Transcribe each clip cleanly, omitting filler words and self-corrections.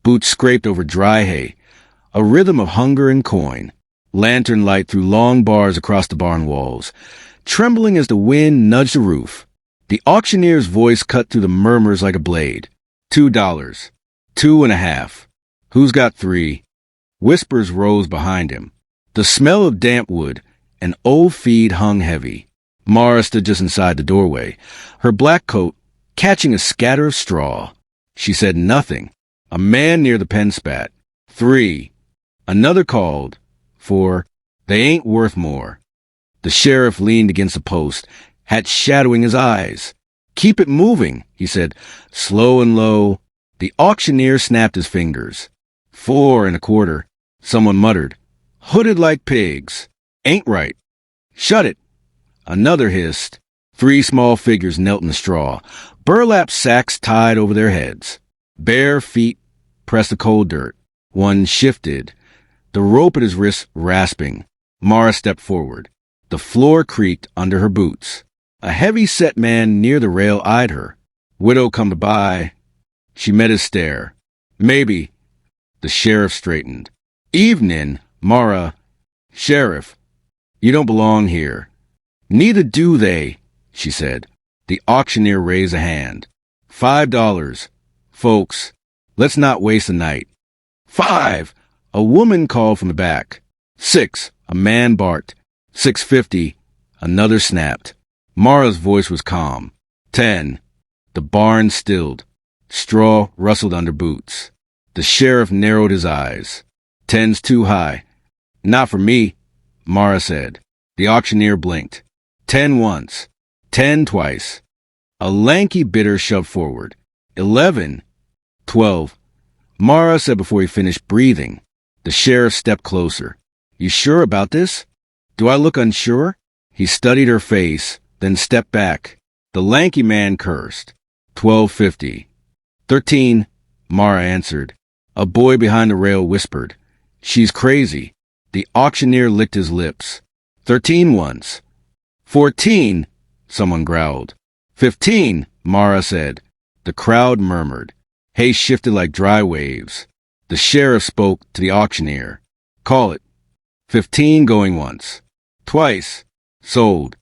Boots scraped over dry hay, a rhythm of hunger and coin. Lantern light threw long bars across the barn walls, trembling as the wind nudged the roof. The auctioneer's voice cut through the murmurs like a blade. $2. 2.50. Who's got 3? Whispers rose behind him. The smell of damp wood and old feed hung heavy. Mara stood just inside the doorway, her black coat catching a scatter of straw. She said nothing. A man near the pen spat. 3. Another called. 4. They ain't worth more. The sheriff leaned against a post, hat shadowing his eyes. Keep it moving, he said, slow and low. The auctioneer snapped his fingers. 4.25. Someone muttered. Hooded like pigs. Ain't right. Shut it. Another hissed. 3 small figures knelt in the straw, burlap sacks tied over their heads. Bare feet pressed the cold dirt. One shifted, the rope at his wrist rasping. Mara stepped forward. The floor creaked under her boots. A heavy-set man near the rail eyed her. Widow come to buy. She met his stare. Maybe. The sheriff straightened. Evening, Mara. Sheriff, you don't belong here. Neither do they, she said. The auctioneer raised a hand. $5. Folks, let's not waste the night. 5. A woman called from the back. 6. A man barked. 6.50. Another snapped. Mara's voice was calm. 10. The barn stilled. Straw rustled under boots. The sheriff narrowed his eyes. 10's too high. Not for me, Mara said. The auctioneer blinked. 10 once. 10 twice. A lanky bidder shoved forward. 11. 12. Mara said before he finished breathing. The sheriff stepped closer. You sure about this? Do I look unsure? He studied her face, then stepped back. The lanky man cursed. 12.50. 13. Mara answered. A boy behind the rail whispered. She's crazy. The auctioneer licked his lips. 13 once. 14, someone growled. 15, Mara said. The crowd murmured. Hay shifted like dry waves. The sheriff spoke to the auctioneer. Call it. 15 going once. Twice. Sold.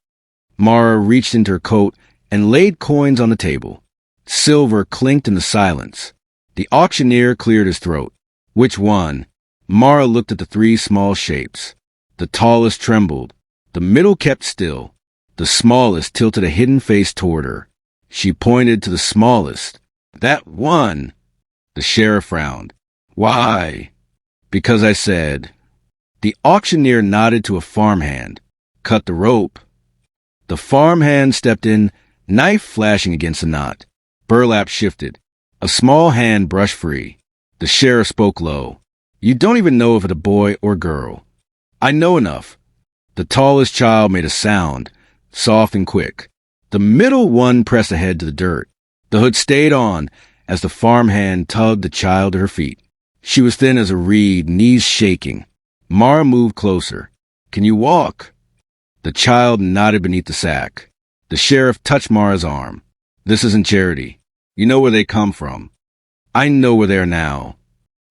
Mara reached into her coat and laid coins on the table. Silver clinked in the silence. The auctioneer cleared his throat. Which one? Mara looked at the 3 small shapes. The tallest trembled. The middle kept still. The smallest tilted a hidden face toward her. She pointed to the smallest. That one. The sheriff frowned. Why? Because I said. The auctioneer nodded to a farmhand. Cut the rope. The farmhand stepped in, knife flashing against the knot. Burlap shifted. A small hand brushed free. The sheriff spoke low. You don't even know if it's a boy or girl. I know enough. The tallest child made a sound, soft and quick. The middle one pressed ahead to the dirt. The hood stayed on as the farmhand tugged the child to her feet. She was thin as a reed, knees shaking. Mara moved closer. Can you walk? The child nodded beneath the sack. The sheriff touched Mara's arm. This isn't charity. You know where they come from. I know where they are now.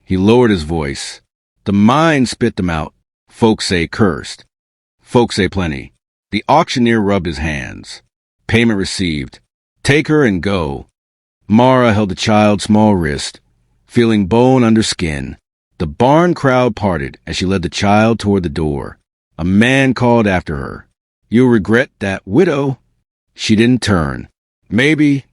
He lowered his voice. The mine spit them out. Folks say cursed. Folks say plenty. The auctioneer rubbed his hands. Payment received. Take her and go. Mara held the child's small wrist, feeling bone under skin. The barn crowd parted as she led the child toward the door. A man called after her. You'll regret that, widow. She didn't turn. Maybe.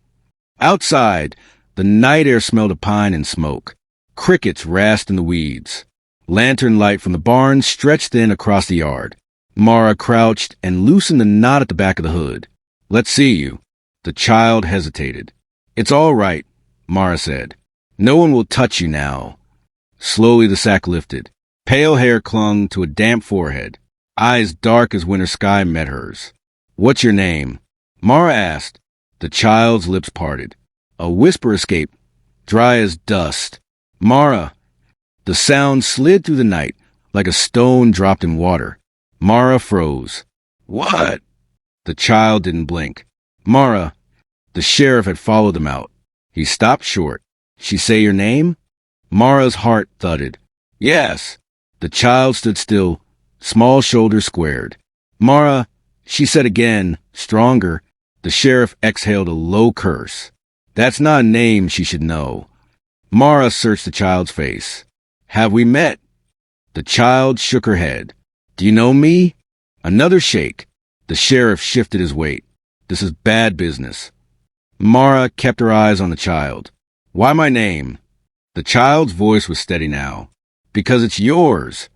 Outside, the night air smelled of pine and smoke. Crickets rasped in the weeds. Lantern light from the barn stretched thin across the yard. Mara crouched and loosened the knot at the back of the hood. Let's see you. The child hesitated. It's all right, Mara said. No one will touch you now. Slowly the sack lifted. Pale hair clung to a damp forehead. Eyes dark as winter sky met hers. What's your name? Mara asked. The child's lips parted. A whisper escaped, dry as dust. Mara. The sound slid through the night like a stone dropped in water. Mara froze. What? The child didn't blink. Mara. The sheriff had followed them out. He stopped short. She say your name? Mara's heart thudded. Yes. The child stood still, small shoulders squared. Mara, she said again, stronger. The sheriff exhaled a low curse. That's not a name she should know. Mara searched the child's face. Have we met? The child shook her head. Do you know me? Another shake. The sheriff shifted his weight. This is bad business. Mara kept her eyes on the child. Why my name? The child's voice was steady now. Because it's yours.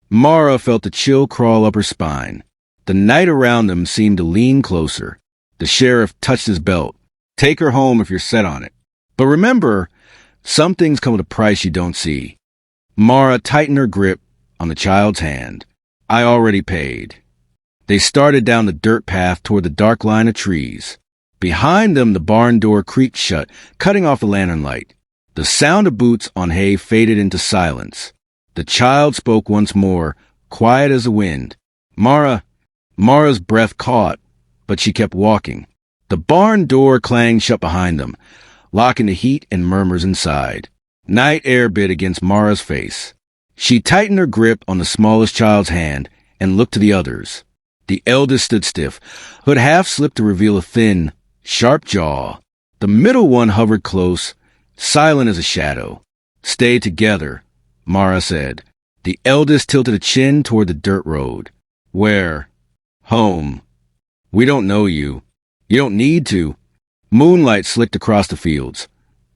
Mara felt a chill crawl up her spine. The night around them seemed to lean closer. The sheriff touched his belt. Take her home if you're set on it. But remember, some things come with a price you don't see. Mara tightened her grip on the child's hand. I already paid. They started down the dirt path toward the dark line of trees. Behind them, the barn door creaked shut, cutting off the lantern light. The sound of boots on hay faded into silence. The child spoke once more, quiet as the wind. Mara's breath caught, but she kept walking. The barn door clanged shut behind them, locking the heat and murmurs inside. Night air bit against Mara's face. She tightened her grip on the smallest child's hand and looked to the others. The eldest stood stiff, hood half slipped to reveal a thin, sharp jaw. The middle one hovered close, silent as a shadow. Stay together, Mara said. The eldest tilted a chin toward the dirt road. Where? Home. We don't know you. You don't need to. Moonlight slicked across the fields,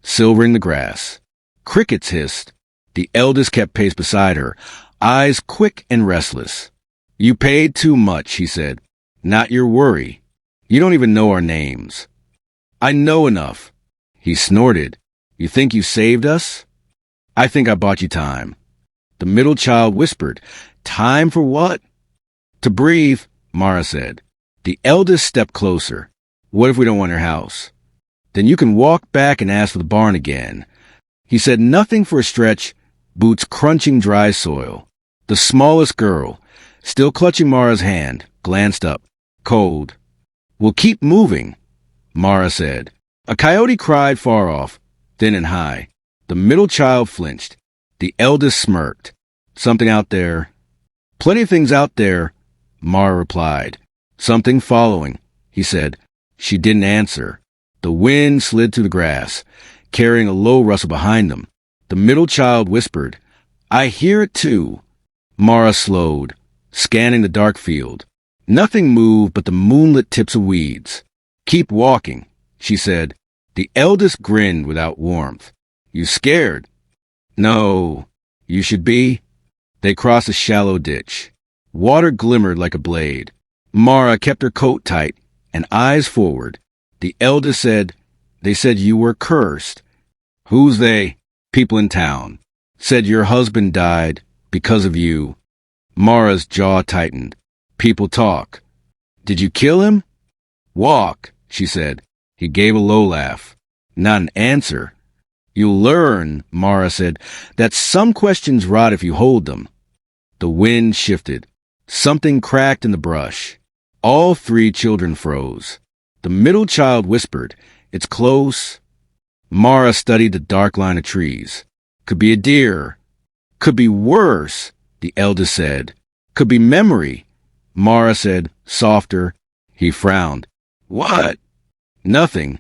silvering the grass. Crickets hissed. The eldest kept pace beside her, eyes quick and restless. You paid too much, he said. Not your worry. You don't even know our names. I know enough. He snorted. You think you saved us? I think I bought you time. The middle child whispered. Time for what? To breathe, Mara said. The eldest stepped closer. What if we don't want your house? Then you can walk back and ask for the barn again. He said nothing for a stretch, boots crunching dry soil. The smallest girl, still clutching Mara's hand, glanced up. Cold. We'll keep moving, Mara said. A coyote cried far off, thin and high. The middle child flinched. The eldest smirked. Something out there. Plenty of things out there, Mara replied. Something following, he said. She didn't answer. The wind slid through the grass, carrying a low rustle behind them. The middle child whispered, I hear it too. Mara slowed, scanning the dark field. Nothing moved but the moonlit tips of weeds. Keep walking, she said. The eldest grinned without warmth. You scared? No. You should be. They crossed a shallow ditch. Water glimmered like a blade. Mara kept her coat tight and eyes forward. The eldest said, They said you were cursed. Who's they? People in town. Said your husband died because of you. Mara's jaw tightened. People talk. Did you kill him? Walk, she said. He gave a low laugh. Not an answer. You'll learn, Mara said, that some questions rot if you hold them. The wind shifted. Something cracked in the brush. All three children froze. The middle child whispered, It's close. Mara studied the dark line of trees. Could be a deer. Could be worse, the eldest said. Could be memory. Mara said, softer. He frowned. What? Nothing.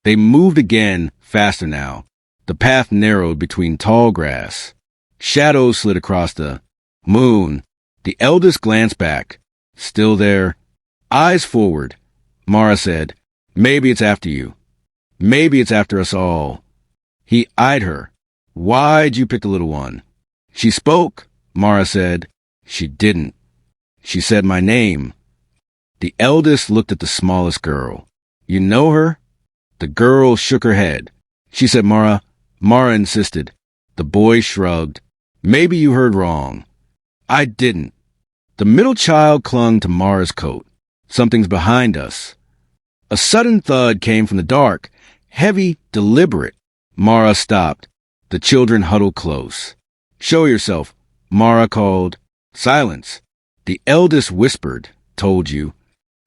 They moved again, faster now. The path narrowed between tall grass. Shadows slid across the moon. The eldest glanced back. Still there. Eyes forward. Mara said, Maybe it's after you. Maybe it's after us all. He eyed her. Why'd you pick the little one? She spoke, Mara said. She didn't. She said my name. The eldest looked at the smallest girl. You know her? The girl shook her head. She said, Mara. Mara insisted. The boy shrugged. Maybe you heard wrong. I didn't. The middle child clung to Mara's coat. Something's behind us. A sudden thud came from the dark, heavy, deliberate. Mara stopped. The children huddled close. Show yourself, Mara called. Silence. The eldest whispered, Told you.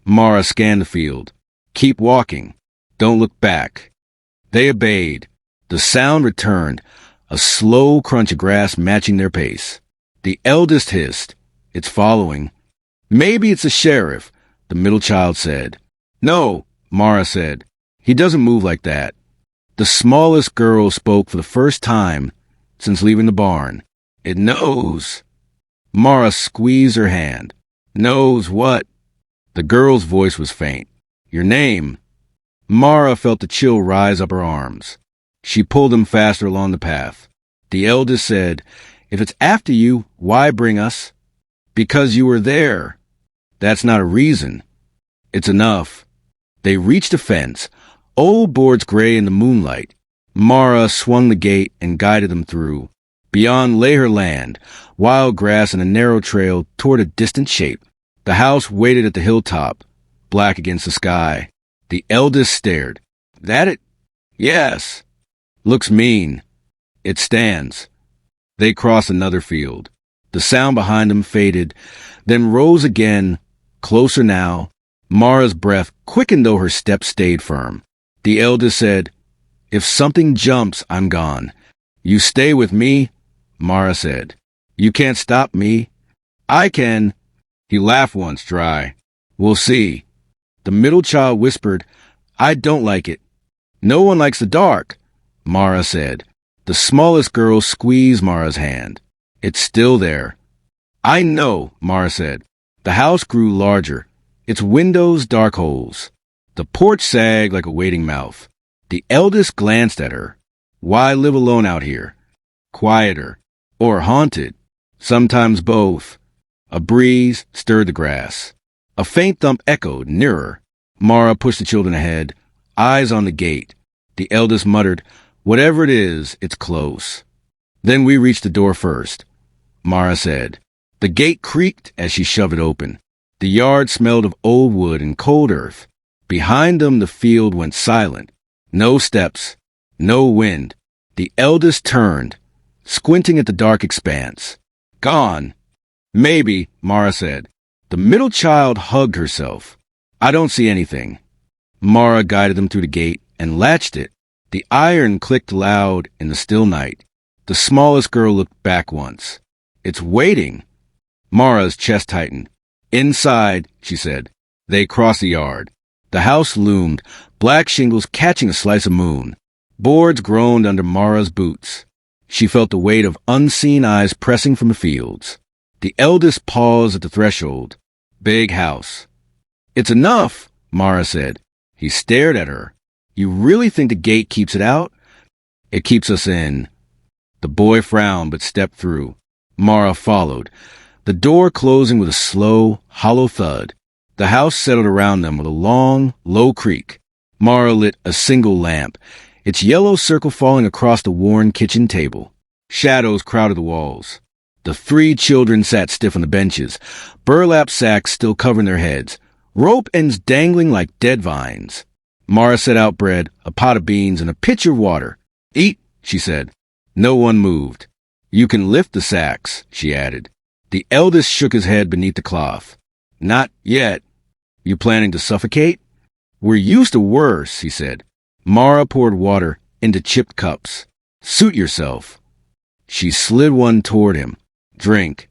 Mara scanned the field. Keep walking. Don't look back. They obeyed. The sound returned, a slow crunch of grass matching their pace. The eldest hissed, "It's following." "Maybe it's the sheriff," the middle child said. "No," Mara said. "He doesn't move like that." The smallest girl spoke for the first time since leaving the barn. "It knows." Mara squeezed her hand. "Knows what?" The girl's voice was faint. "Your name." Mara felt the chill rise up her arms. She pulled them faster along the path. The eldest said, "If it's after you, why bring us?" "Because you were there." "That's not a reason." "It's enough." They reached a fence, old boards gray in the moonlight. Mara swung the gate and guided them through. Beyond lay her land, wild grass and a narrow trail toward a distant shape. The house waited at the hilltop, black against the sky. The eldest stared. "That it?" "Yes." "Looks mean." "It stands." They crossed another field. The sound behind them faded, then rose again, closer now. Mara's breath quickened though her steps stayed firm. The eldest said, "If something jumps, I'm gone." "You stay with me," Mara said. "You can't stop me." "I can." He laughed once, dry. "We'll see." The middle child whispered, "I don't like it." "No one likes the dark," Mara said. The smallest girl squeezed Mara's hand. "It's still there." "I know," Mara said. The house grew larger, its windows dark holes. The porch sagged like a waiting mouth. The eldest glanced at her. "Why live alone out here?" "Quieter." "Or haunted?" "Sometimes both." A breeze stirred the grass. A faint thump echoed nearer. Mara pushed the children ahead, eyes on the gate. The eldest muttered, "Whatever it is, it's close." "Then we reached the door first," Mara said. The gate creaked as she shoved it open. The yard smelled of old wood and cold earth. Behind them, the field went silent. No steps, no wind. The eldest turned, squinting at the dark expanse. "Gone." "Maybe," Mara said. The middle child hugged herself. "I don't see anything." Mara guided them through the gate and latched it. The iron clicked loud in the still night. The smallest girl looked back once. "It's waiting." Mara's chest tightened. "Inside," she said. They crossed the yard. The house loomed, black shingles catching a slice of moon. Boards groaned under Mara's boots. She felt the weight of unseen eyes pressing from the fields. The eldest paused at the threshold. Big house. "It's enough," Mara said. He stared at her. "You really think the gate keeps it out?" "It keeps us in." The boy frowned but stepped through. Mara followed, the door closing with a slow, hollow thud. The house settled around them with a long, low creak. Mara lit a single lamp, its yellow circle falling across the worn kitchen table. Shadows crowded the walls. The three children sat stiff on the benches, burlap sacks still covering their heads, rope ends dangling like dead vines. Mara set out bread, a pot of beans, and a pitcher of water. "Eat," she said. No one moved. "You can lift the sacks," she added. The eldest shook his head beneath the cloth. "Not yet." "You planning to suffocate?" "We're used to worse," he said. Mara poured water into chipped cups. "Suit yourself." She slid one toward him. "Drink."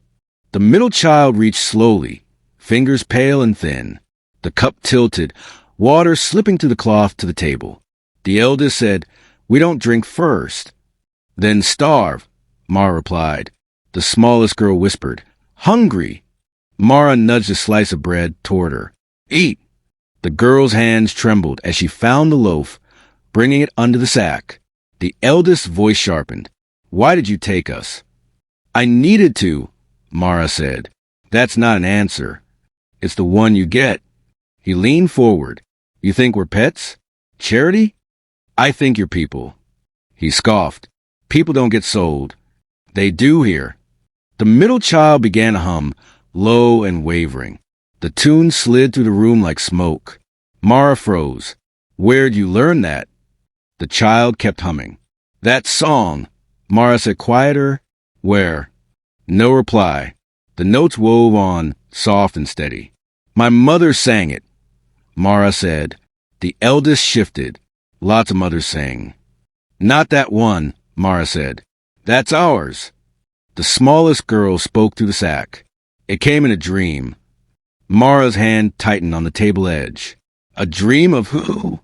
The middle child reached slowly, fingers pale and thin. The cup tilted, water slipping through the cloth to the table. The eldest said, "We don't drink first." "Then starve," Mara replied. The smallest girl whispered, "Hungry." Mara nudged a slice of bread toward her. "Eat." The girl's hands trembled as she found the loaf, bringing it under the sack. The eldest's voice sharpened. "Why did you take us?" "I needed to," Mara said. "That's not an answer. It's the one you get." He leaned forward. "You think we're pets? Charity?" "I think you're people." He scoffed. "People don't get sold." "They do here." The middle child began to hum, low and wavering. The tune slid through the room like smoke. Mara froze. "Where'd you learn that?" The child kept humming. "That song," Mara said quieter. "Where?" No reply. The notes wove on, soft and steady. "My mother sang it," Mara said. The eldest shifted. "Lots of mothers sang." "Not that one," Mara said. That's ours. The smallest girl spoke through the sack. It came in a dream. Mara's hand tightened on the table edge. A dream of who?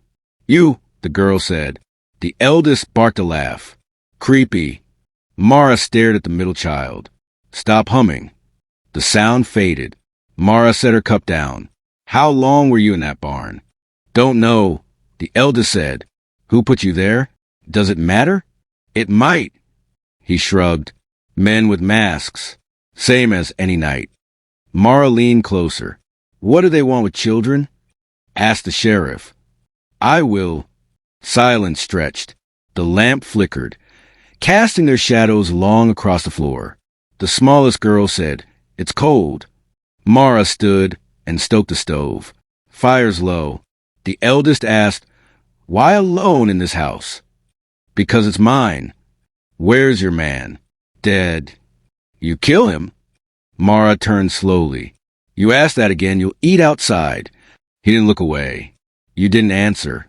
You, the girl said. The eldest barked a laugh. Creepy. Mara stared at the middle child. Stop humming. The sound faded. Mara set her cup down. How long were you in that barn? Don't know, the eldest said. Who put you there? Does it matter? It might. He shrugged. Men with masks. Same as any night. Mara leaned closer. What do they want with children? Asked the sheriff. I will. Silence stretched. The lamp flickered, casting their shadows long across the floor. The smallest girl said, It's cold. Mara stood and stoked the stove. Fire's low. The eldest asked, Why alone in this house? Because it's mine. Where's your man? Dead. You kill him? Mara turned slowly. You ask that again, you'll eat outside. He didn't look away. You didn't answer.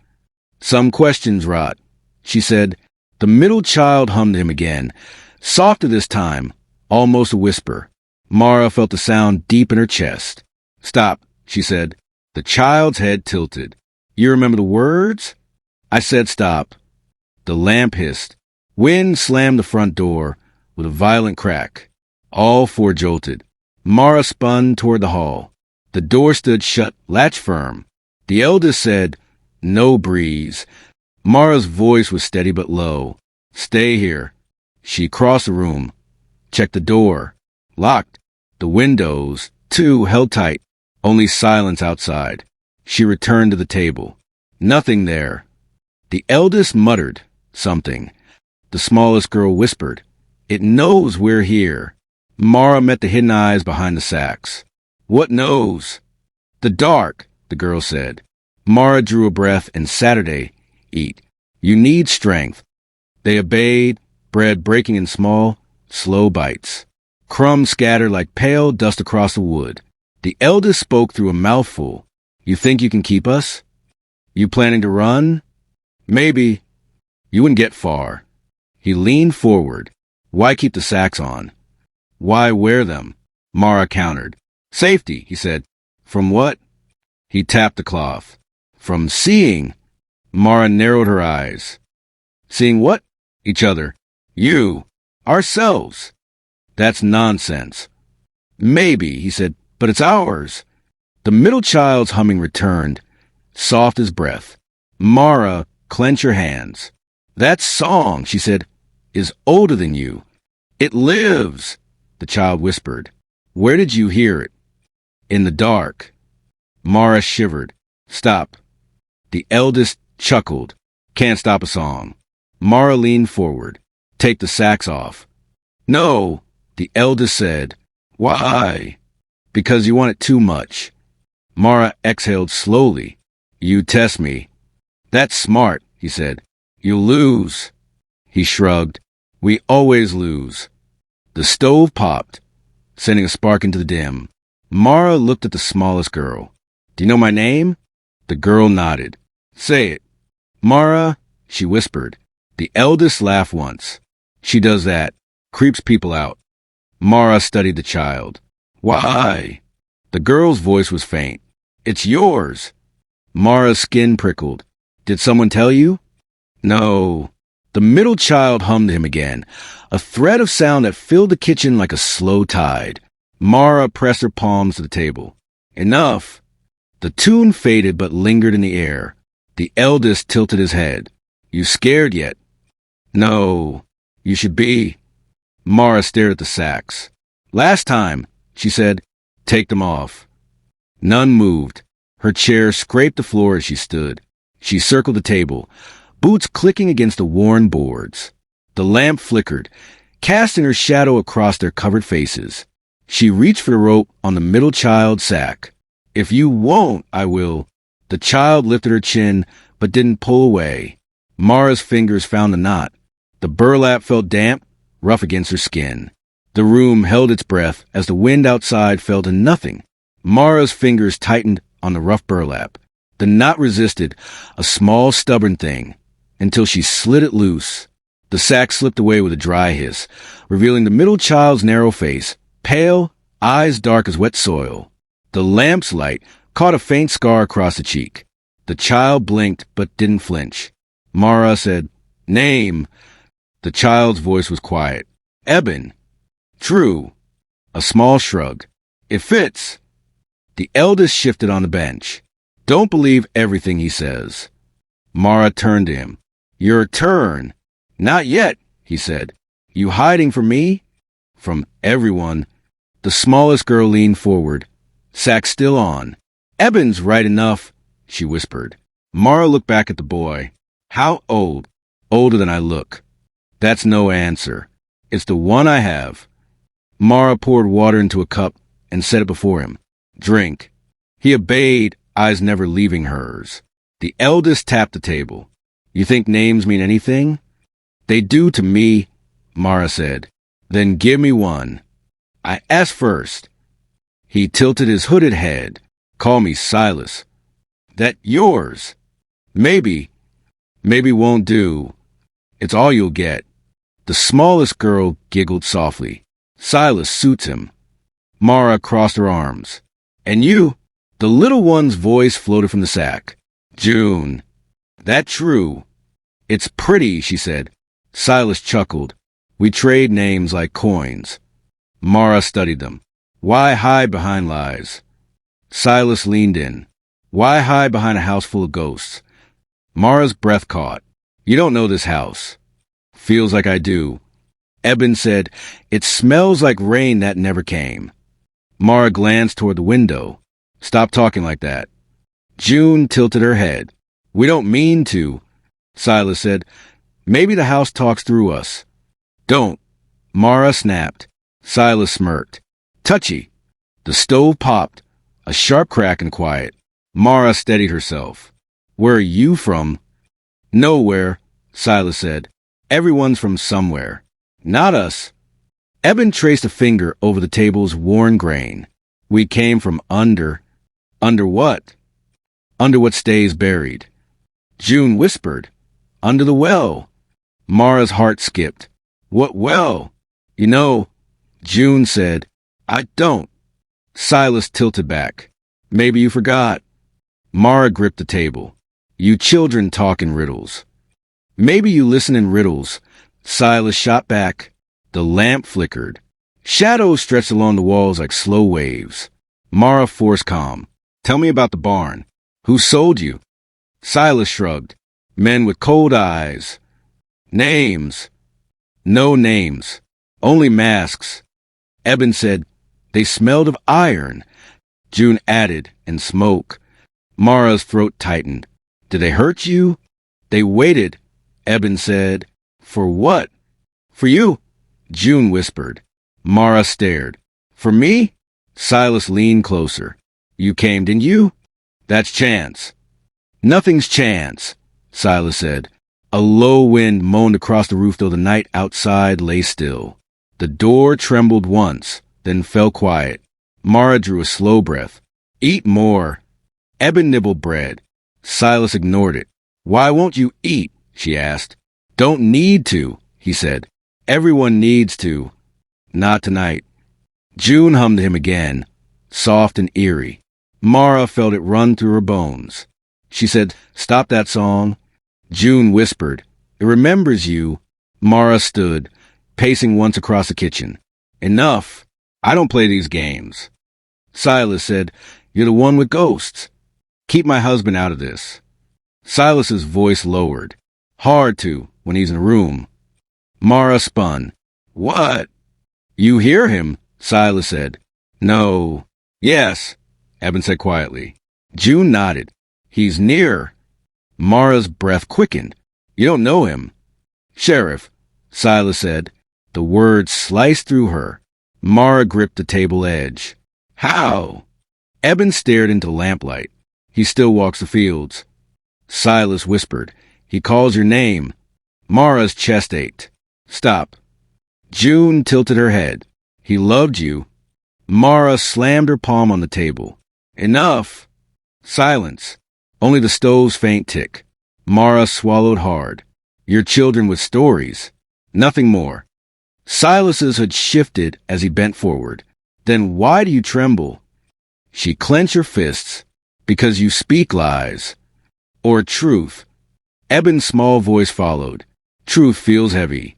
Some questions rot. She said. The middle child hummed him again, softer this time, almost a whisper. Mara felt the sound deep in her chest. Stop, she said. The child's head tilted. You remember the words? I said stop. The lamp hissed. Wind slammed the front door with a violent crack. All four jolted. Mara spun toward the hall. The door stood shut, latch firm. The eldest said, No breeze. Mara's voice was steady but low. Stay here. She crossed the room. Checked the door. Locked. The windows, too, held tight. Only silence outside. She returned to the table. Nothing there. The eldest muttered something. The smallest girl whispered, It knows we're here. Mara met the hidden eyes behind the sacks. What knows? The dark, the girl said. Mara drew a breath and Saturday, eat. You need strength. They obeyed, bread breaking in small, slow bites. Crumbs scattered like pale dust across the wood. The eldest spoke through a mouthful. You think you can keep us? You planning to run? Maybe. You wouldn't get far. He leaned forward. Why keep the sacks on? Why wear them? Mara countered. Safety, he said. From what? He tapped the cloth. From seeing. Mara narrowed her eyes. Seeing what? Each other. You. Ourselves. That's nonsense. Maybe, he said, but it's ours. The middle child's humming returned, soft as breath. Mara, clench your hands. That song, she said, is older than you. It lives, the child whispered. Where did you hear it? In the dark. Mara shivered. Stop. The eldest chuckled. Can't stop a song. Mara leaned forward. Take the sacks off. No, the eldest said. Why? Because you want it too much. Mara exhaled slowly. You test me. That's smart, he said. You'll lose. He shrugged. We always lose. The stove popped, sending a spark into the dim. Mara looked at the smallest girl. Do you know my name? The girl nodded. Say it. Mara, she whispered. The eldest laughed once. She does that. Creeps people out. Mara studied the child. Why? The girl's voice was faint. It's yours. Mara's skin prickled. Did someone tell you? No. The middle child hummed him again, a thread of sound that filled the kitchen like a slow tide. Mara pressed her palms to the table. Enough. The tune faded but lingered in the air. The eldest tilted his head. You scared yet? No. You should be. Mara stared at the sacks. Last time, she said, take them off. None moved. Her chair scraped the floor as she stood. She circled the table, boots clicking against the worn boards. The lamp flickered, casting her shadow across their covered faces. She reached for the rope on the middle child's sack. If you won't, I will. The child lifted her chin, but didn't pull away. Mara's fingers found the knot. The burlap felt damp, rough against her skin. The room held its breath as the wind outside fell to nothing. Mara's fingers tightened on the rough burlap. The knot resisted, a small, stubborn thing, until she slid it loose. The sack slipped away with a dry hiss, revealing the middle child's narrow face, pale, eyes dark as wet soil. The lamp's light caught a faint scar across the cheek. The child blinked but didn't flinch. Mara said, "Name." The child's voice was quiet. "Eben." "True." A small shrug. "It fits." The eldest shifted on the bench. "Don't believe everything he says." Mara turned to him. "Your turn." "Not yet," he said. "You hiding from me?" "From everyone." The smallest girl leaned forward. Sack still on. "Eben's right enough," she whispered. Mara looked back at the boy. "How old?" "Older than I look." "That's no answer. It's the one I have." Mara poured water into a cup and set it before him. "Drink." He obeyed, eyes never leaving hers. The eldest tapped the table. "You think names mean anything?" "They do to me," Mara said. "Then give me one." "I asked first." He tilted his hooded head. "Call me Silas." "That yours?" "Maybe. Maybe won't do. It's all you'll get." The smallest girl giggled softly. "Silas suits him." Mara crossed her arms. "And you?" The little one's voice floated from the sack. "June." "That true?" "It's pretty," she said. Silas chuckled. "We trade names like coins." Mara studied them. "Why hide behind lies?" Silas leaned in. "Why hide behind a house full of ghosts?" Mara's breath caught. "You don't know this house." "Feels like I do." Eben said, "It smells like rain that never came." Mara glanced toward the window. "Stop talking like that." June tilted her head. "We don't mean to," Silas said. "Maybe the house talks through us." "Don't." Mara snapped. Silas smirked. "Touchy." The stove popped. A sharp crack and quiet. Mara steadied herself. "Where are you from?" "Nowhere," Silas said. "Everyone's from somewhere." "Not us." Eben traced a finger over the table's worn grain. "We came from under." "Under what?" "Under what stays buried." June whispered. "Under the well." Mara's heart skipped. "What well?" "You know," June said. "I don't." Silas tilted back. "Maybe you forgot." Mara gripped the table. "You children talk in riddles." "Maybe you listen in riddles." Silas shot back. The lamp flickered. Shadows stretched along the walls like slow waves. Mara forced calm. "Tell me about the barn. Who sold you?" Silas shrugged. "Men with cold eyes." "Names." "No names. Only masks." Eben said, "They smelled of iron." June added, "and smoke." Mara's throat tightened. "Did they hurt you?" "They waited," Eben said. "For what?" "For you," June whispered. Mara stared. "For me?" Silas leaned closer. "You came, didn't you?" "That's chance." "Nothing's chance," Silas said. A low wind moaned across the roof though the night outside lay still. The door trembled once, then fell quiet. Mara drew a slow breath. "Eat more." Eben nibbled bread. Silas ignored it. "Why won't you eat?" she asked. "Don't need to," he said. "Everyone needs to." "Not tonight." June hummed him again, soft and eerie. Mara felt it run through her bones. She said, "Stop that song." June whispered, "It remembers you." Mara stood, pacing once across the kitchen. "Enough. I don't play these games." Silas said, "You're the one with ghosts. Keep my husband out of this." Silas's voice lowered. "Hard to, when he's in a room." Mara spun. "What?" "You hear him," Silas said. "No." "Yes," Eben said quietly. June nodded. "He's near." Mara's breath quickened. "You don't know him." "Sheriff," Silas said. The words sliced through her. Mara gripped the table edge. "How?" Eben stared into lamplight. "He still walks the fields." Silas whispered. "He calls your name." Mara's chest ached. "Stop." June tilted her head. "He loved you." Mara slammed her palm on the table. "Enough." Silence. Only the stove's faint tick. Mara swallowed hard. "Your children with stories." Nothing more. Silas's had shifted as he bent forward. Then why do you tremble? She clenched her fists. Because you speak lies. Or truth. Eben's small voice followed. Truth feels heavy.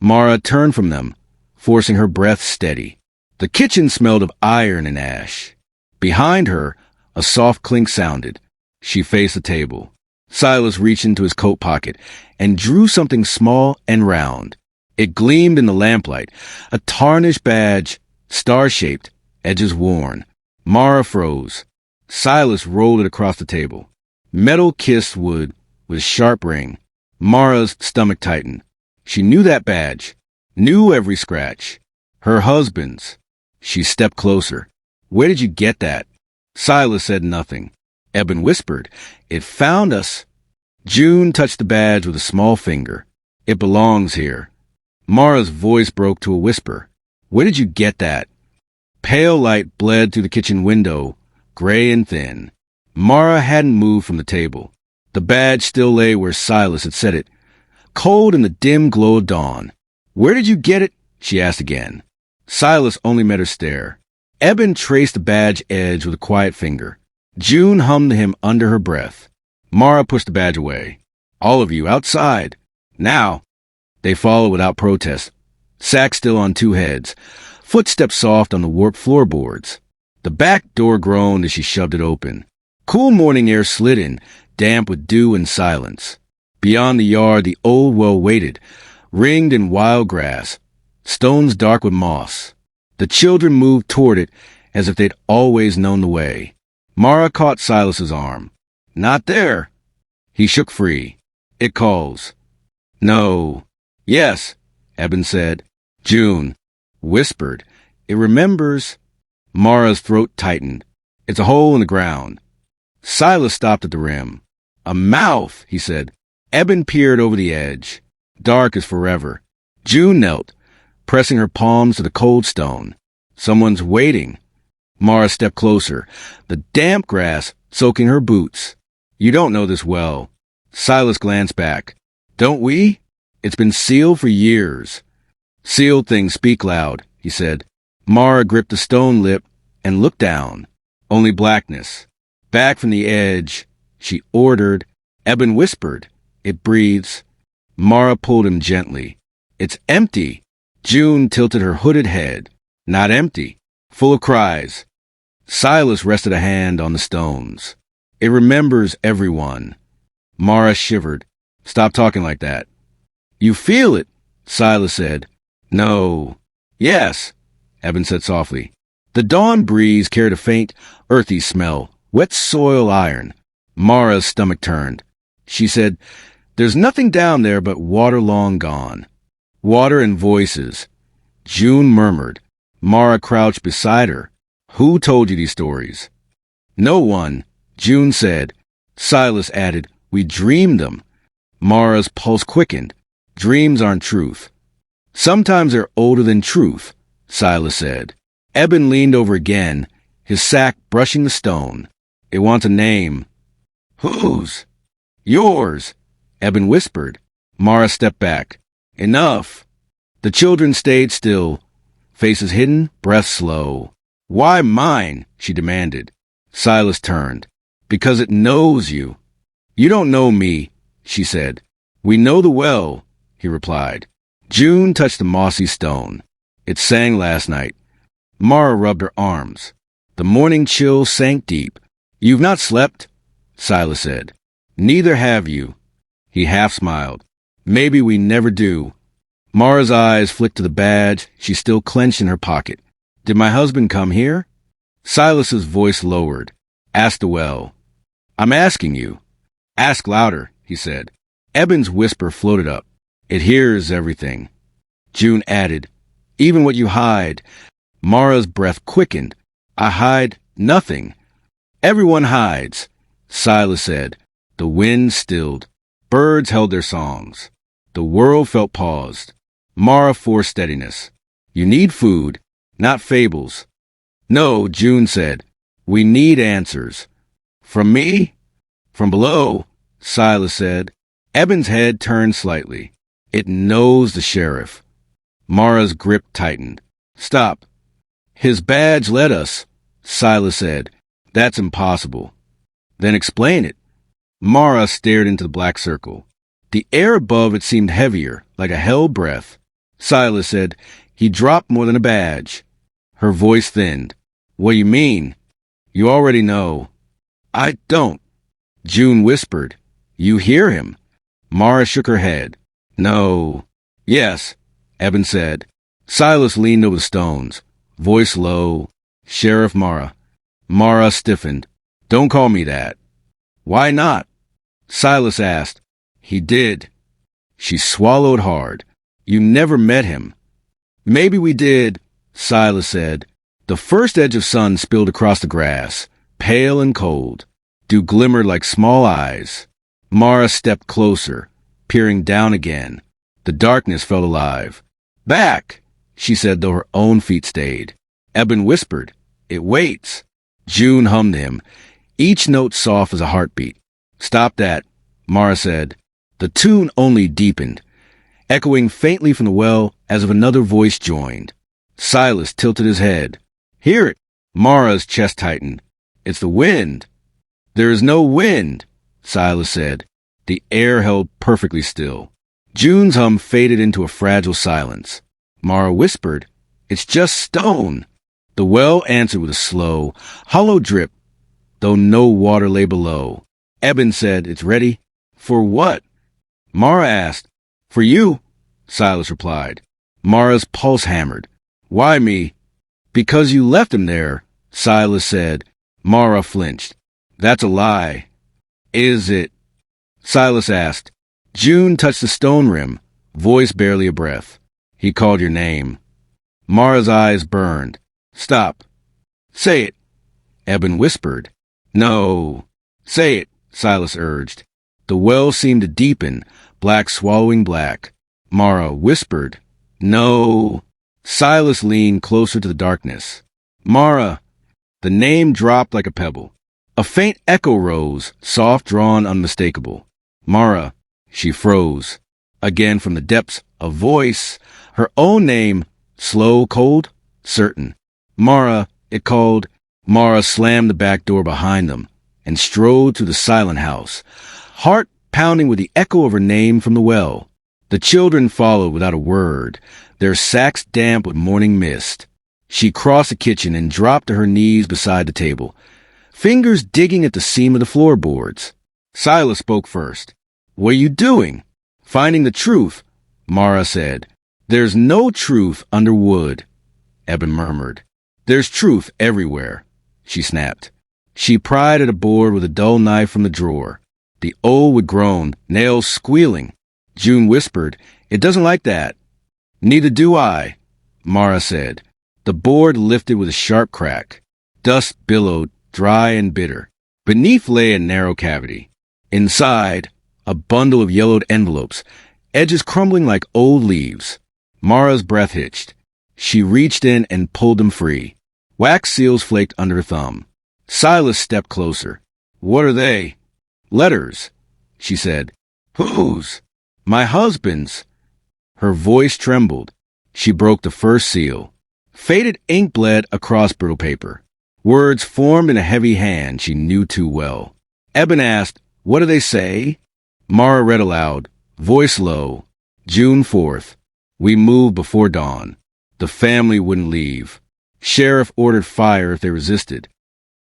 Mara turned from them, forcing her breath steady. The kitchen smelled of iron and ash. Behind her, a soft clink sounded. She faced the table. Silas reached into his coat pocket and drew something small and round. It gleamed in the lamplight, a tarnished badge, star-shaped, edges worn. Mara froze. Silas rolled it across the table. Metal-kissed wood with a sharp ring. Mara's stomach tightened. She knew that badge, knew every scratch. Her husband's. She stepped closer. Where did you get that? Silas said nothing. Eben whispered, It found us. June touched the badge with a small finger. It belongs here. Mara's voice broke to a whisper. Where did you get that? Pale light bled through the kitchen window, gray and thin. Mara hadn't moved from the table. The badge still lay where Silas had set it, cold in the dim glow of dawn. Where did you get it? She asked again. Silas only met her stare. Eben traced the badge edge with a quiet finger. June hummed to him under her breath. Mara pushed the badge away. All of you, outside. Now. They followed without protest. Sack still on two heads. Footsteps soft on the warped floorboards. The back door groaned as she shoved it open. Cool morning air slid in, damp with dew and silence. Beyond the yard, the old well waited, ringed in wild grass, stones dark with moss. The children moved toward it as if they'd always known the way. Mara caught Silas's arm. Not there. He shook free. It calls. No. Yes, Eben said. June whispered. It remembers. Mara's throat tightened. It's a hole in the ground. Silas stopped at the rim. A mouth, he said. Eben peered over the edge. Dark as forever. June knelt, pressing her palms to the cold stone. Someone's waiting. Mara stepped closer, the damp grass soaking her boots. You don't know this well. Silas glanced back. Don't we? It's been sealed for years. Sealed things speak loud, he said. Mara gripped the stone lip and looked down. Only blackness. Back from the edge, she ordered. Eben whispered. It breathes. Mara pulled him gently. It's empty. June tilted her hooded head. Not empty. Full of cries. Silas rested a hand on the stones. It remembers everyone. Mara shivered. Stop talking like that. You feel it, Silas said. No. Yes, Eben said softly. The dawn breeze carried a faint, earthy smell. Wet soil iron. Mara's stomach turned. She said, There's nothing down there but water long gone. Water and voices. June murmured. Mara crouched beside her. Who told you these stories? No one, June said. Silas added, We dreamed them. Mara's pulse quickened. Dreams aren't truth. Sometimes they're older than truth, Silas said. Eben leaned over again, his sack brushing the stone. It wants a name. Whose? Yours, Eben whispered. Mara stepped back. Enough. The children stayed still, faces hidden, breath slow. Why mine? She demanded. Silas turned. Because it knows you. You don't know me, she said. We know the well, he replied. June touched the mossy stone. It sang last night. Mara rubbed her arms. The morning chill sank deep. You've not slept, Silas said. Neither have you. He half smiled. Maybe we never do. Mara's eyes flicked to the badge she still clenched in her pocket. Did my husband come here? Silas's voice lowered. Ask the well. I'm asking you. Ask louder, he said. Eben's whisper floated up. It hears everything. June added, Even what you hide. Mara's breath quickened. I hide nothing. Everyone hides, Silas said. The wind stilled. Birds held their songs. The world felt paused. Mara forced steadiness. You need food, not fables. No, June said. We need answers. From me? From below, Silas said. Eben's head turned slightly. It knows the sheriff. Mara's grip tightened. Stop. His badge led us, Silas said. That's impossible. Then explain it. Mara stared into the black circle. The air above it seemed heavier, like a held breath. Silas said, he dropped more than a badge. Her voice thinned. What do you mean? You already know. I don't. June whispered. You hear him. Mara shook her head. No. Yes, Eben said. Silas leaned over the stones. Voice low. Sheriff Mara. Mara stiffened. Don't call me that. Why not? Silas asked. He did. She swallowed hard. You never met him. Maybe we did, Silas said. The first edge of sun spilled across the grass, pale and cold. Dew glimmered like small eyes. Mara stepped closer, peering down again. The darkness felt alive. Back, she said, though her own feet stayed. Eben whispered, it waits. June hummed him, each note soft as a heartbeat. Stop that, Mara said. The tune only deepened, echoing faintly from the well as if another voice joined. Silas tilted his head. Hear it. Mara's chest tightened. It's the wind. There is no wind, Silas said. The air held perfectly still. June's hum faded into a fragile silence. Mara whispered, it's just stone. The well answered with a slow, hollow drip, though no water lay below. Eben said, it's ready. For what? Mara asked. For you, Silas replied. Mara's pulse hammered. Why me? Because you left him there, Silas said. Mara flinched. That's a lie. Is it? Silas asked. June touched the stone rim, voice barely a breath. He called your name. Mara's eyes burned. Stop. Say it. Eben whispered. No. Say it, Silas urged. The well seemed to deepen, black swallowing black. Mara whispered. No. Silas leaned closer to the darkness. Mara. The name dropped like a pebble. A faint echo rose, soft drawn, unmistakable. Mara. She froze. Again from the depths, a voice. Her own name, slow, cold, certain. Mara, it called. Mara slammed the back door behind them and strode through the silent house, heart pounding with the echo of her name from the well. The children followed without a word, their sacks damp with morning mist. She crossed the kitchen and dropped to her knees beside the table, fingers digging at the seam of the floorboards. Silas spoke first. What are you doing? Finding the truth, Mara said. There's no truth under wood, Eben murmured. There's truth everywhere, she snapped. She pried at a board with a dull knife from the drawer. The old wood groaned, nails squealing. June whispered, it doesn't like that. Neither do I, Mara said. The board lifted with a sharp crack. Dust billowed, dry and bitter. Beneath lay a narrow cavity. Inside, a bundle of yellowed envelopes, edges crumbling like old leaves. Mara's breath hitched. She reached in and pulled them free. Wax seals flaked under her thumb. Silas stepped closer. What are they? Letters, she said. Whose? My husband's. Her voice trembled. She broke the first seal. Faded ink bled across brittle paper. Words formed in a heavy hand she knew too well. Eben asked, what do they say? Mara read aloud, voice low. June 4th. We moved before dawn. The family wouldn't leave. Sheriff ordered fire if they resisted.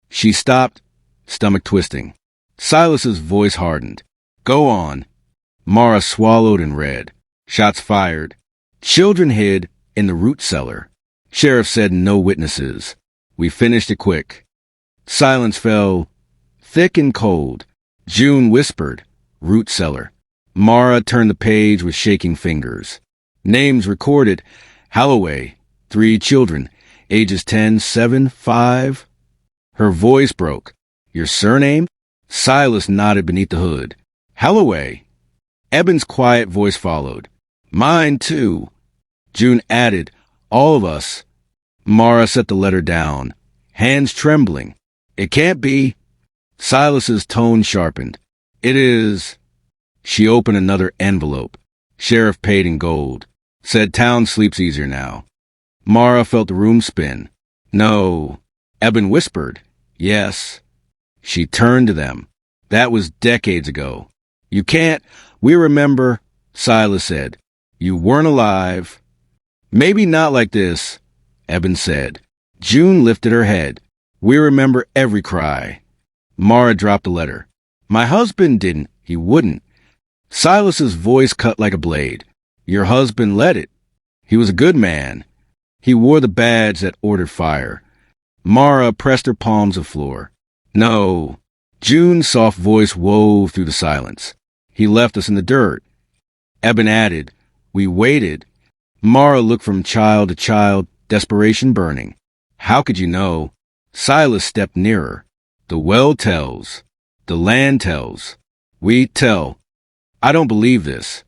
She stopped, stomach twisting. Silas's voice hardened. Go on. Mara swallowed and read. Shots fired. Children hid in the root cellar. Sheriff said no witnesses. We finished it quick. Silence fell thick and cold. June whispered, root cellar. Mara turned the page with shaking fingers. Names recorded. Holloway, 3 children, ages 10, 7, 5. Her voice broke. Your surname? Silas nodded beneath the hood. Holloway. Eben's quiet voice followed. Mine, too. June added, all of us. Mara set the letter down, hands trembling. It can't be. Silas's tone sharpened. It is. She opened another envelope. Sheriff paid in gold. Said town sleeps easier now. Mara felt the room spin. No. Eben whispered. Yes. She turned to them. That was decades ago. You can't. We remember, Silas said. You weren't alive. Maybe not like this, Eben said. June lifted her head. We remember every cry. Mara dropped the letter. My husband didn't. He wouldn't. Silas's voice cut like a blade. Your husband let it. He was a good man. He wore the badge that ordered fire. Mara pressed her palms to the floor. No. June's soft voice wove through the silence. He left us in the dirt. Eben added, we waited. Mara looked from child to child, desperation burning. How could you know? Silas stepped nearer. The well tells. The land tells. We tell. I don't believe this.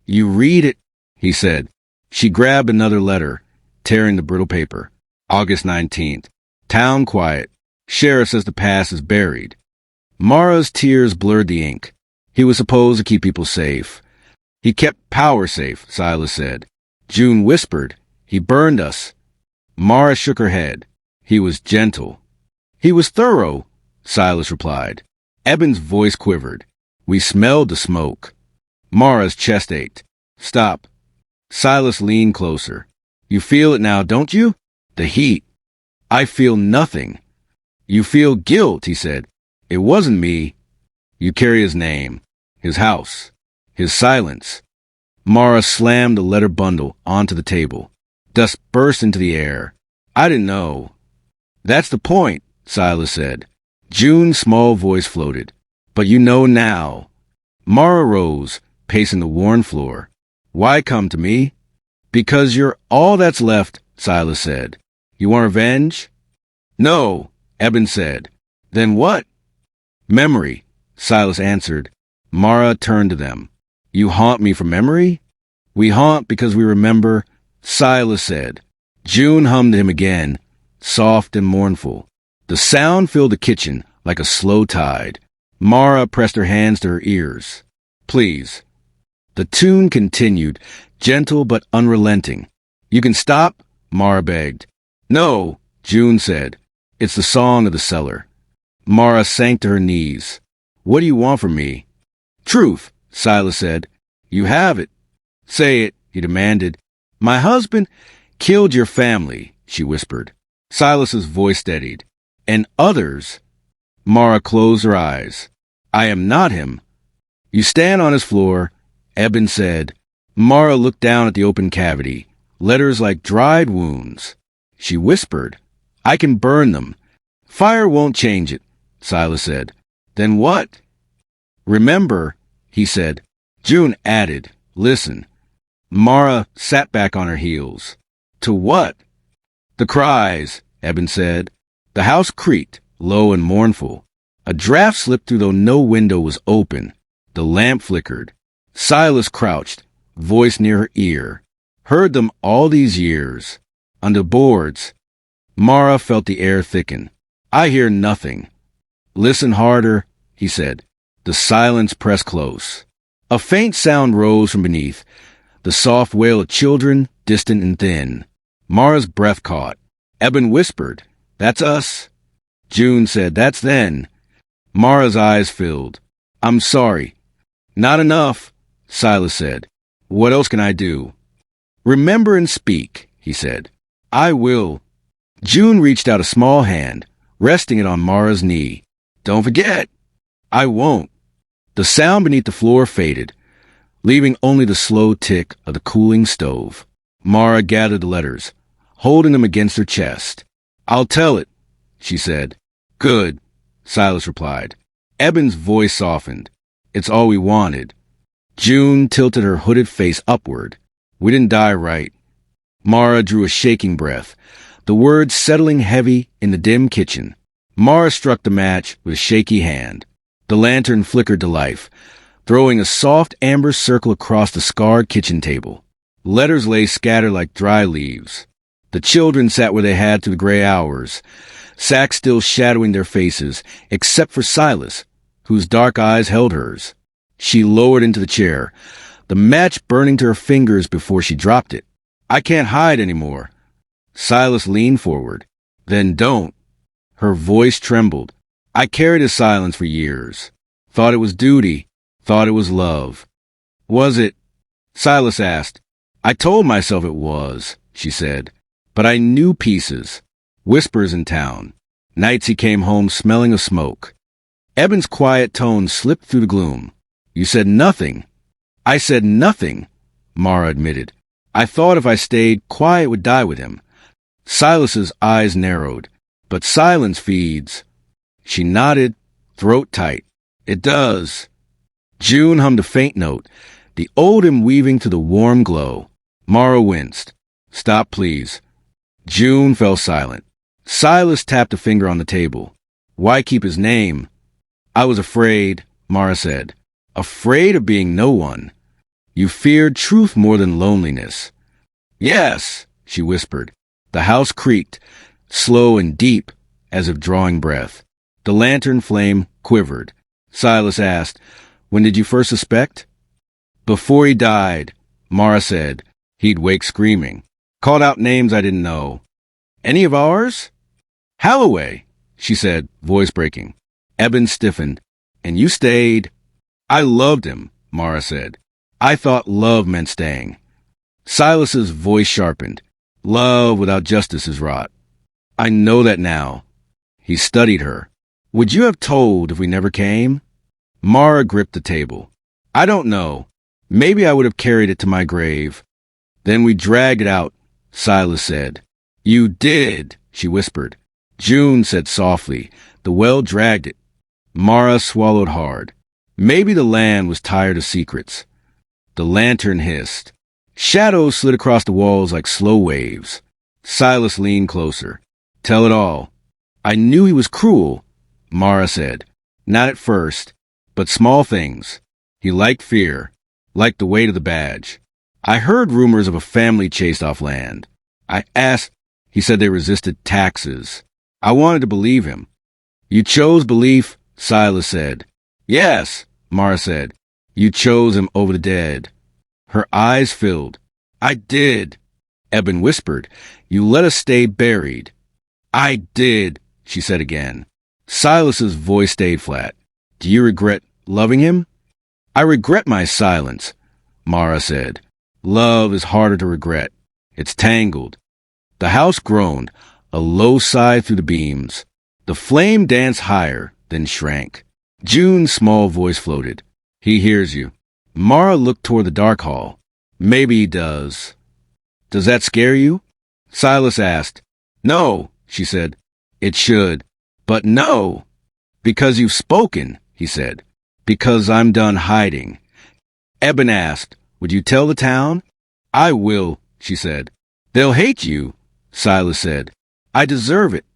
You read it, he said. She grabbed another letter, tearing the brittle paper. August 19th. Town quiet. Sheriff says the past is buried. Mara's tears blurred the ink. He was supposed to keep people safe. He kept power safe, Silas said. June whispered, he burned us. Mara shook her head. He was gentle. He was thorough, Silas replied. Eben's voice quivered. We smelled the smoke. Mara's chest ached. Stop. Silas leaned closer. You feel it now, don't you? The heat. I feel nothing. You feel guilt, he said. It wasn't me. You carry his name, his house, his silence. Mara slammed the letter bundle onto the table. Dust burst into the air. I didn't know. That's the point, Silas said. June's small voice floated. But you know now. Mara rose, pacing the worn floor. Why come to me? Because you're all that's left, Silas said. You want revenge? No, Eben said. Then what? Memory, Silas answered. Mara turned to them. You haunt me for memory? We haunt because we remember, Silas said. June hummed him again, soft and mournful. The sound filled the kitchen like a slow tide. Mara pressed her hands to her ears. Please. The tune continued, gentle but unrelenting. You can stop, Mara begged. No, June said. It's the song of the cellar. Mara sank to her knees. What do you want from me? Truth, Silas said. You have it. Say it, he demanded. My husband killed your family, she whispered. Silas's voice steadied. And others. Mara closed her eyes. I am not him. You stand on his floor, Eben said. Mara looked down at the open cavity, letters like dried wounds. She whispered, I can burn them. Fire won't change it, Silas said. Then what? Remember, he said. June added, listen. Mara sat back on her heels. To what? The cries, Eben said. The house creaked, low and mournful. A draft slipped through though no window was open. The lamp flickered. Silas crouched, voice near her ear. Heard them all these years. Under boards. Mara felt the air thicken. I hear nothing. Listen harder, he said. The silence pressed close. A faint sound rose from beneath. The soft wail of children, distant and thin. Mara's breath caught. Eben whispered, That's us. June said, That's then. Mara's eyes filled. I'm sorry. Not enough, Silas said. What else can I do? Remember and speak, he said. I will. June reached out a small hand, resting it on Mara's knee. Don't forget. I won't. The sound beneath the floor faded, leaving only the slow tick of the cooling stove. Mara gathered the letters, holding them against her chest. I'll tell it, she said. Good, Silas replied. Eben's voice softened. It's all we wanted. June tilted her hooded face upward. We didn't die right. Mara drew a shaking breath, the words settling heavy in the dim kitchen. Mara struck the match with a shaky hand. The lantern flickered to life, throwing a soft amber circle across the scarred kitchen table. Letters lay scattered like dry leaves. The children sat where they had through the gray hours, sacks still shadowing their faces, except for Silas, whose dark eyes held hers. She lowered into the chair, the match burning to her fingers before she dropped it. I can't hide anymore. Silas leaned forward. Then don't. Her voice trembled. I carried his silence for years. Thought it was duty. Thought it was love. Was it? Silas asked. I told myself it was, she said. But I knew pieces. Whispers in town. Nights he came home smelling of smoke. Eben's quiet tone slipped through the gloom. You said nothing. I said nothing, Mara admitted. I thought if I stayed, quiet would die with him. Silas's eyes narrowed. But silence feeds. She nodded, throat tight. It does. June hummed a faint note, the old hymn weaving to the warm glow. Mara winced. Stop, please. June fell silent. Silas tapped a finger on the table. Why keep his name? I was afraid, Mara said. Afraid of being no one. You feared truth more than loneliness. Yes, she whispered. The house creaked, slow and deep, as if drawing breath. The lantern flame quivered. Silas asked, When did you first suspect? Before he died, Mara said. He'd wake screaming. Called out names I didn't know. Any of ours? Holloway, she said, voice breaking. Eben stiffened. And you stayed. I loved him, Mara said. I thought love meant staying. Silas's voice sharpened. Love without justice is rot. I know that now. He studied her. Would you have told if we never came? Mara gripped the table. I don't know. Maybe I would have carried it to my grave. Then we dragged it out, Silas said. You did, she whispered. June said softly. The well dragged it. Mara swallowed hard. Maybe the land was tired of secrets. The lantern hissed. Shadows slid across the walls like slow waves. Silas leaned closer. Tell it all. I knew he was cruel, Mara said. Not at first, but small things. He liked fear, liked the weight of the badge. I heard rumors of a family chased off land. I asked. He said they resisted taxes. I wanted to believe him. You chose belief, Silas said. Yes, Mara said. You chose him over the dead. Her eyes filled. I did. Eben whispered. You let us stay buried. I did, she said again. Silas's voice stayed flat. Do you regret loving him? I regret my silence, Mara said. Love is harder to regret. It's tangled. The house groaned, a low sigh through the beams. The flame danced higher, then shrank. June's small voice floated. He hears you. Mara looked toward the dark hall. Maybe he does. Does that scare you? Silas asked. No, she said. It should. But no. Because you've spoken, he said. Because I'm done hiding. Eben asked, Would you tell the town? I will, she said. They'll hate you, Silas said. I deserve it.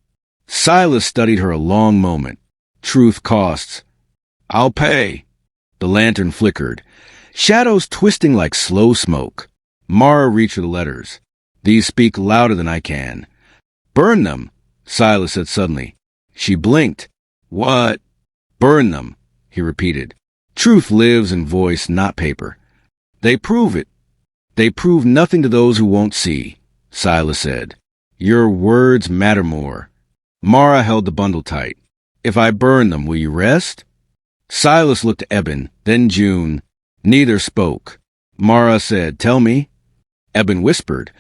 Silas studied her a long moment. Truth costs. I'll pay. The lantern flickered. Shadows twisting like slow smoke. Mara reached for the letters. These speak louder than I can. Burn them, Silas said suddenly. She blinked. What? Burn them, he repeated. Truth lives in voice, not paper. They prove it. They prove nothing to those who won't see, Silas said. Your words matter more. Mara held the bundle tight. If I burn them, will you rest? Silas looked at Eben, then June. Neither spoke. Mara said, Tell me. Eben whispered,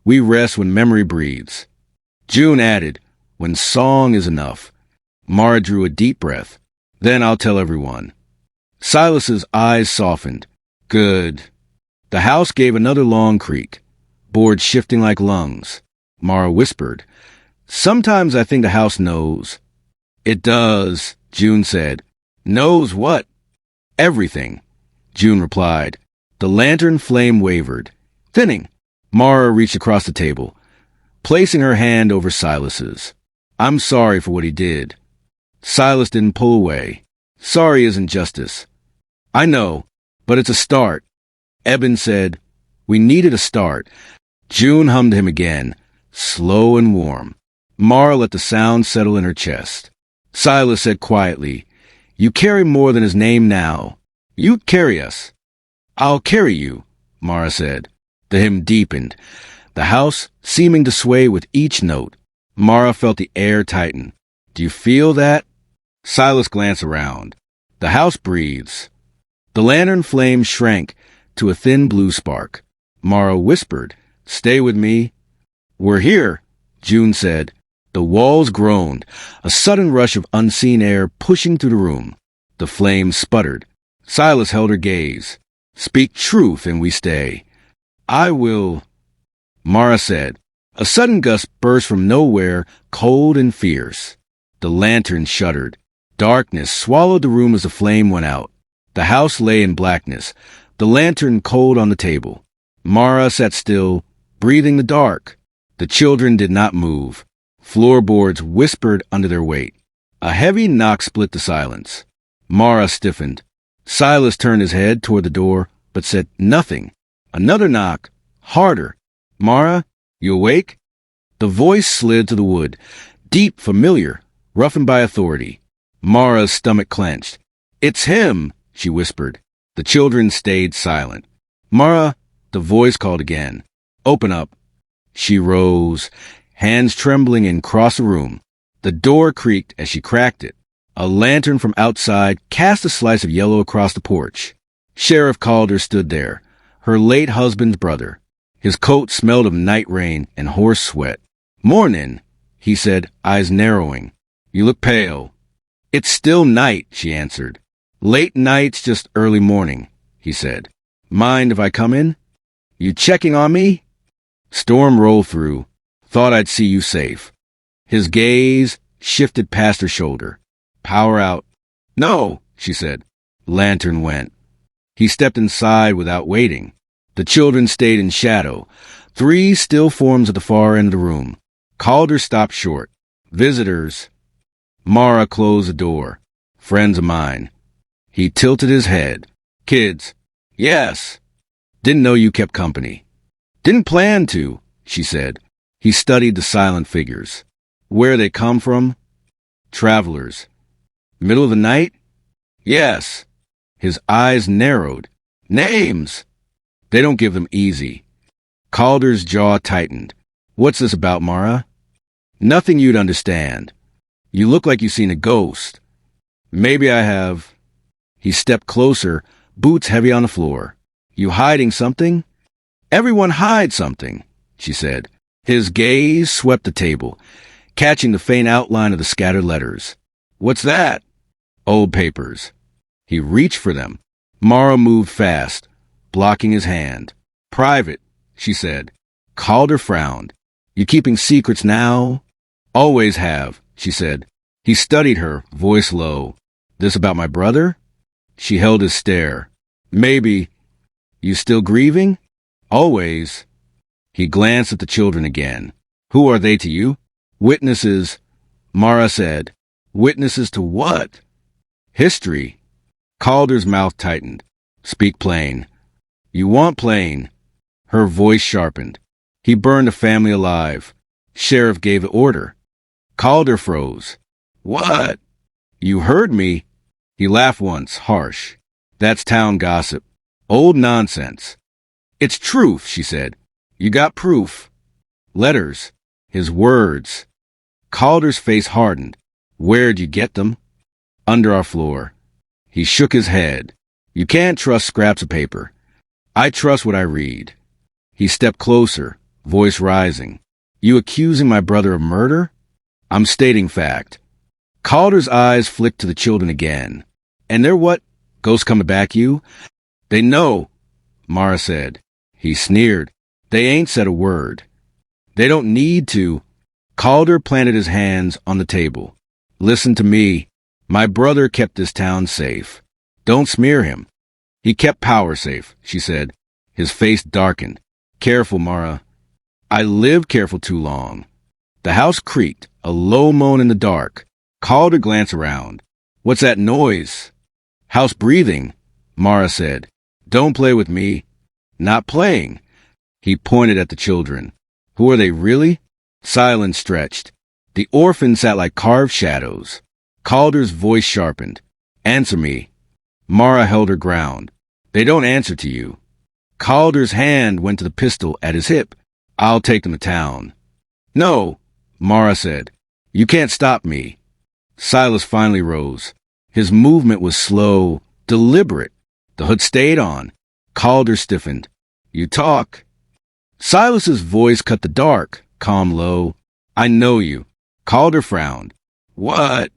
We rest when memory breathes. June added, When song is enough. Mara drew a deep breath. Then I'll tell everyone. Silas's eyes softened. Good. The house gave another long creak. Boards shifting like lungs. Mara whispered, Sometimes I think the house knows. It does, June said. Knows what? Everything, June replied. The lantern flame wavered. Thinning. Mara reached across the table, placing her hand over Silas's. I'm sorry for what he did. Silas didn't pull away. Sorry isn't justice. I know, but it's a start. Eben said, We needed a start. June hummed him again, slow and warm. Mara let the sound settle in her chest. Silas said quietly, You carry more than his name now. You carry us. I'll carry you, Mara said. The hymn deepened, the house seeming to sway with each note. Mara felt the air tighten. Do you feel that? Silas glanced around. The house breathes. The lantern flame shrank to a thin blue spark. Mara whispered, "Stay with me." "We're here," June said. The walls groaned, a sudden rush of unseen air pushing through the room. The flame sputtered. Silas held her gaze. "Speak truth and we stay." "I will," Mara said. A sudden gust burst from nowhere, cold and fierce. The lantern shuddered. Darkness swallowed the room as the flame went out. The house lay in blackness, the lantern cold on the table. Mara sat still, breathing the dark. The children did not move. Floorboards whispered under their weight. A heavy knock split the silence. Mara stiffened. Silas turned his head toward the door, but said nothing. Another knock, harder. "Mara, you awake?" The voice slid to the wood, deep, familiar, roughened by authority. Mara's stomach clenched. "It's him," she whispered. The children stayed silent. "Mara," the voice called again. "Open up." She rose, hands trembling, and crossed the room. The door creaked as she cracked it. A lantern from outside cast a slice of yellow across the porch. Sheriff Calder stood there, her late husband's brother. His coat smelled of night rain and horse sweat. "Mornin'," he said, eyes narrowing. "You look pale." "It's still night," she answered. "Late night's just early morning," he said. "Mind if I come in?" "You checking on me?" "Storm rolled through. Thought I'd see you safe." His gaze shifted past her shoulder. "Power out." "No," she said. Lantern went. He stepped inside without waiting. The children stayed in shadow, 3 still forms at the far end of the room. Calder stopped short. "Visitors." Mara closed the door. "Friends of mine." He tilted his head. "Kids." "Yes." "Didn't know you kept company." "Didn't plan to," she said. He studied the silent figures. "Where they come from?" "Travelers." "Middle of the night?" "Yes." His eyes narrowed. "Names?" "They don't give them easy." Calder's jaw tightened. "What's this about, Mara?" "Nothing you'd understand. You look like you've seen a ghost." "Maybe I have." He stepped closer, boots heavy on the floor. "You hiding something?" "Everyone hides something," she said. His gaze swept the table, catching the faint outline of the scattered letters. "What's that?" "Old papers." He reached for them. Mara moved fast, blocking his hand. "Private," she said. Calder frowned. "You keeping secrets now?" "Always have," she said. He studied her, voice low. "This about my brother?" She held his stare. "Maybe. You still grieving?" "Always." He glanced at the children again. "Who are they to you?" "Witnesses," Mara said. "Witnesses to what?" "History." Calder's mouth tightened. "Speak plain." "You want plain." Her voice sharpened. "He burned a family alive. Sheriff gave the order." Calder froze. "What?" "You heard me." He laughed once, harsh. "That's town gossip. Old nonsense." "It's truth," she said. "You got proof." "Letters." His words. Calder's face hardened. "Where'd you get them?" "Under our floor." He shook his head. "You can't trust scraps of paper." "I trust what I read." He stepped closer, voice rising. "You accusing my brother of murder?" "I'm stating fact." Calder's eyes flicked to the children again. "And they're what? Ghosts coming back you?" "They know," Mara said. He sneered. "They ain't said a word." "They don't need to." Calder planted his hands on the table. "Listen to me. My brother kept this town safe. Don't smear him." "He kept power safe," she said. His face darkened. "Careful, Mara." "I lived careful too long." The house creaked, a low moan in the dark. Calder glanced around. "What's that noise?" "House breathing," Mara said. "Don't play with me." "Not playing." He pointed at the children. "Who are they really?" Silence stretched. The orphans sat like carved shadows. Calder's voice sharpened. "Answer me." Mara held her ground. They don't answer to you. Calder's hand went to the pistol at his hip. I'll take them to town. No, Mara said. You can't stop me. Silas finally rose. His movement was slow, deliberate. The hood stayed on. Calder stiffened. You talk. Silas's voice cut the dark, calm low. I know you. Calder frowned. What?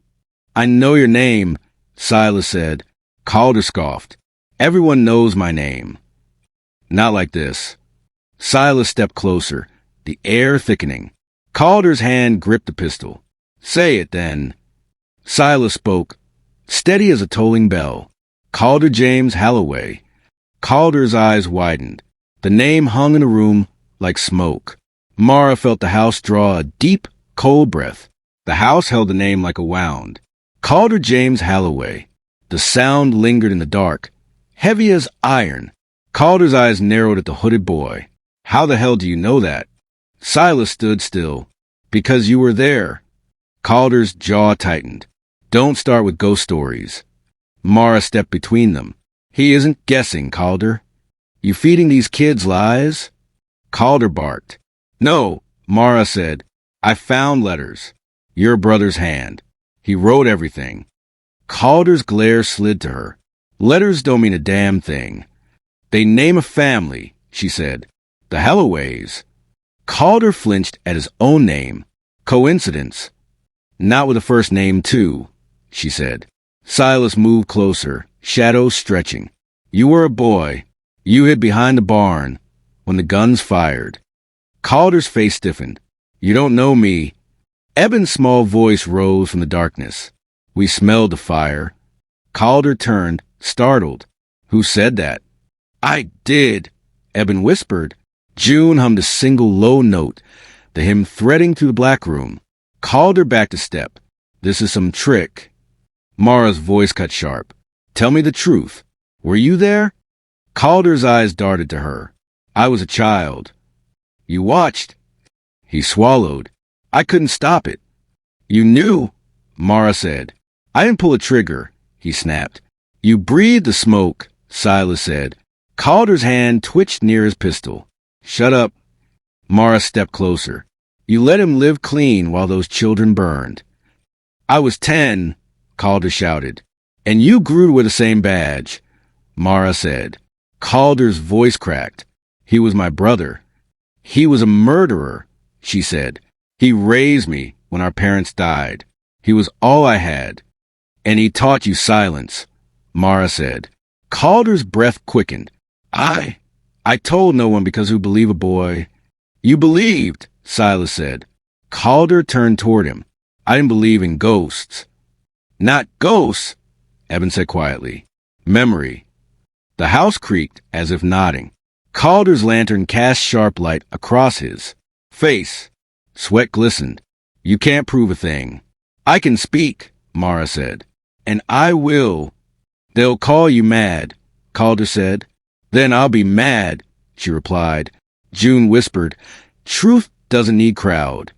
I know your name, Silas said. Calder scoffed. Everyone knows my name. Not like this. Silas stepped closer, the air thickening. Calder's hand gripped the pistol. Say it, then. Silas spoke, steady as a tolling bell. Calder James Halloway. Calder's eyes widened. The name hung in the room like smoke. Mara felt the house draw a deep, cold breath. The house held the name like a wound. Calder James Halloway. The sound lingered in the dark, heavy as iron. Calder's eyes narrowed at the hooded boy. How the hell do you know that? Silas stood still. Because you were there. Calder's jaw tightened. Don't start with ghost stories. Mara stepped between them. He isn't guessing, Calder. You feeding these kids lies? Calder barked. No, Mara said. I found letters. Your brother's hand. He wrote everything. Calder's glare slid to her. Letters don't mean a damn thing. They name a family, she said. The Halloways. Calder flinched at his own name. Coincidence. Not with the first name, too, she said. Silas moved closer, shadows stretching. You were a boy. You hid behind the barn when the guns fired. Calder's face stiffened. You don't know me. Eben's small voice rose from the darkness. We smelled the fire. Calder turned, startled. Who said that? I did, Eben whispered. June hummed a single low note, the hymn threading through the black room. Calder backed a step. This is some trick. Mara's voice cut sharp. Tell me the truth. Were you there? Calder's eyes darted to her. I was a child. You watched. He swallowed. I couldn't stop it. You knew, Mara said. I didn't pull a trigger, he snapped. You breathed the smoke, Silas said. Calder's hand twitched near his pistol. Shut up. Mara stepped closer. You let him live clean while those children burned. I was 10, Calder shouted. And you grew with the same badge, Mara said. Calder's voice cracked. He was my brother. He was a murderer, she said. He raised me when our parents died. He was all I had. And he taught you silence, Mara said. Calder's breath quickened. I told no one because who believe a boy. You believed, Silas said. Calder turned toward him. I didn't believe in ghosts. Not ghosts, Eben said quietly. Memory. The house creaked as if nodding. Calder's lantern cast sharp light across his face. Sweat glistened. You can't prove a thing. I can speak, Mara said. And I will. They'll call you mad, Calder said. Then I'll be mad, she replied. June whispered, Truth doesn't need crowd.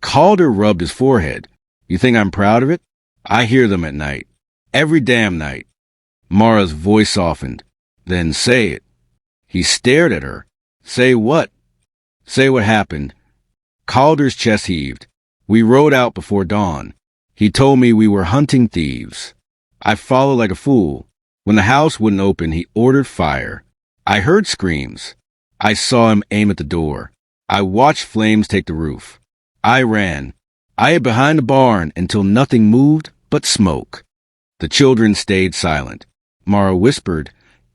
Calder rubbed his forehead. You think I'm proud of it? I hear them at night. Every damn night. Mara's voice softened. Then say it. He stared at her. Say what? Say what happened. Calder's chest heaved. We rode out before dawn. He told me we were hunting thieves. I followed like a fool. When the house wouldn't open, he ordered fire. I heard screams. I saw him aim at the door. I watched flames take the roof. I ran. I hid behind the barn until nothing moved but smoke. The children stayed silent. Mara whispered,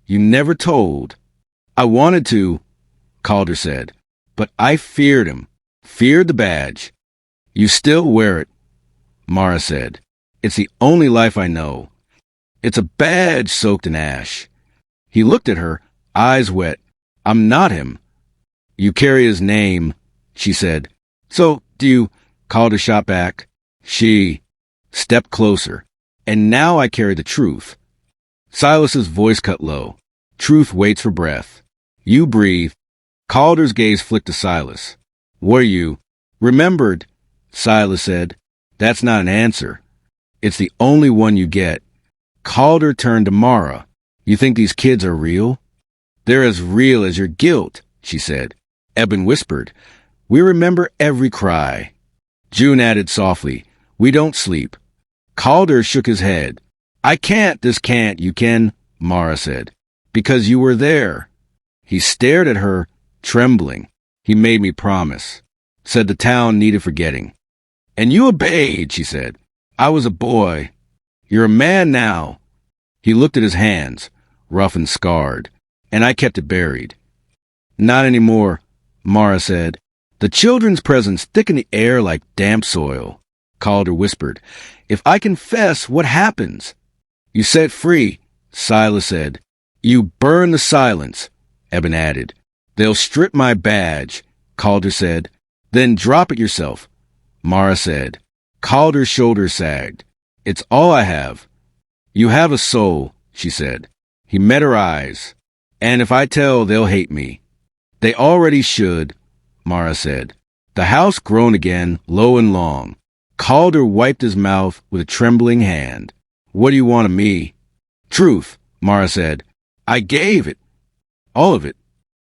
You never told. I wanted to, Calder said, but I feared him. Feared the badge. You still wear it, Mara said. It's the only life I know. It's a badge soaked in ash. He looked at her, eyes wet. I'm not him. You carry his name, she said. So, do you? Calder shot back. She stepped closer. And now I carry the truth. Silas's voice cut low. Truth waits for breath. You breathe. Calder's gaze flicked to Silas. Were you? Remembered, Silas said. That's not an answer. It's the only one you get. Calder turned to Mara. You think these kids are real? They're as real as your guilt, she said. Eben whispered, we remember every cry. June added softly, we don't sleep. Calder shook his head. I can't, this can't, you can, Mara said. Because you were there. He stared at her, trembling. He made me promise. Said the town needed forgetting. And you obeyed, she said. I was a boy. You're a man now. He looked at his hands, rough and scarred, and I kept it buried. Not anymore, Mara said. The children's presence thickened the air like damp soil. Calder whispered, if I confess, what happens? You set free, Silas said. You burn the silence, Eben added. They'll strip my badge, Calder said. Then drop it yourself, Mara said. Calder's shoulders sagged. It's all I have. You have a soul, she said. He met her eyes. And if I tell, they'll hate me. They already should, Mara said. The house groaned again, low and long. Calder wiped his mouth with a trembling hand. What do you want of me? Truth, Mara said. I gave it. All of it.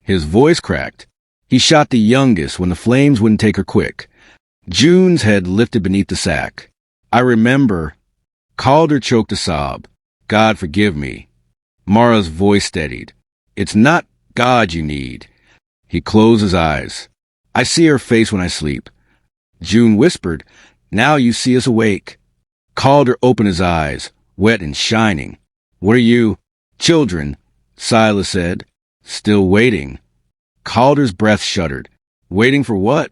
His voice cracked. He shot the youngest when the flames wouldn't take her quick. June's head lifted beneath the sack. I remember. Calder choked a sob. God forgive me. Mara's voice steadied. It's not God you need. He closed his eyes. I see her face when I sleep. June whispered, now you see us awake. Calder opened his eyes, wet and shining. What are you? Children, Silas said. Still waiting. Calder's breath shuddered. Waiting for what?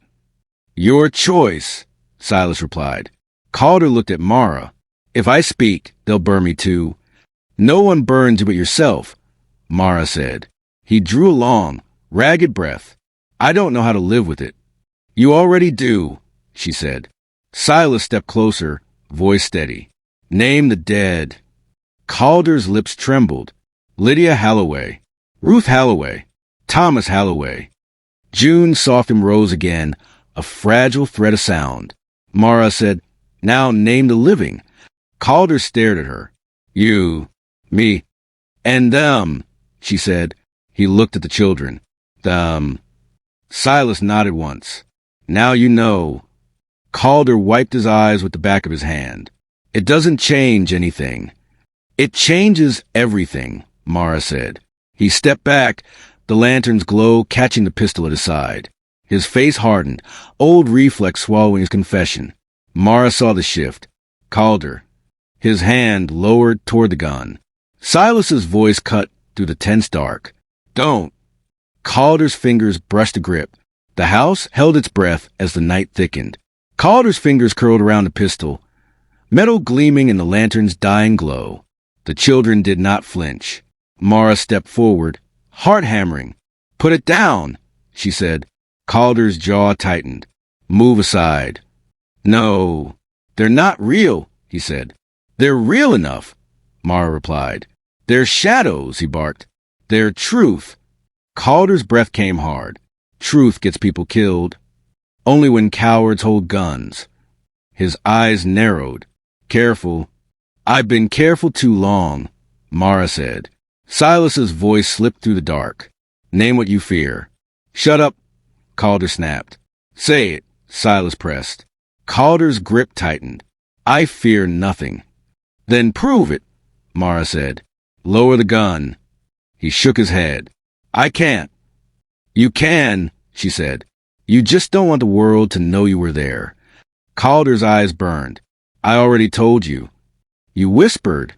Your choice, Silas replied. Calder looked at Mara. If I speak, they'll burn me too. No one burns you but yourself, Mara said. He drew a long, ragged breath. I don't know how to live with it. You already do, she said. Silas stepped closer, voice steady. Name the dead. Calder's lips trembled. Lydia Halloway, Ruth Halloway, Thomas Halloway. June's soft hymn rose again, a fragile thread of sound. Mara said, now name the living. Calder stared at her. You, me, and them, she said. He looked at the children. Them. Silas nodded once. Now you know. Calder wiped his eyes with the back of his hand. It doesn't change anything. It changes everything, Mara said. He stepped back, the lantern's glow catching the pistol at his side. His face hardened, old reflex swallowing his confession. Mara saw the shift. Calder. His hand lowered toward the gun. Silas's voice cut through the tense dark. Don't. Calder's fingers brushed the grip. The house held its breath as the night thickened. Calder's fingers curled around the pistol, metal gleaming in the lantern's dying glow. The children did not flinch. Mara stepped forward, heart hammering. Put it down, she said. Calder's jaw tightened. Move aside. No, they're not real, he said. They're real enough, Mara replied. They're shadows, he barked. They're truth. Calder's breath came hard. Truth gets people killed. Only when cowards hold guns. His eyes narrowed. Careful. I've been careful too long, Mara said. Silas's voice slipped through the dark. Name what you fear. Shut up, Calder snapped. Say it, Silas pressed. Calder's grip tightened. I fear nothing. Then prove it, Mara said. Lower the gun. He shook his head. I can't. You can, she said. You just don't want the world to know you were there. Calder's eyes burned. I already told you. You whispered,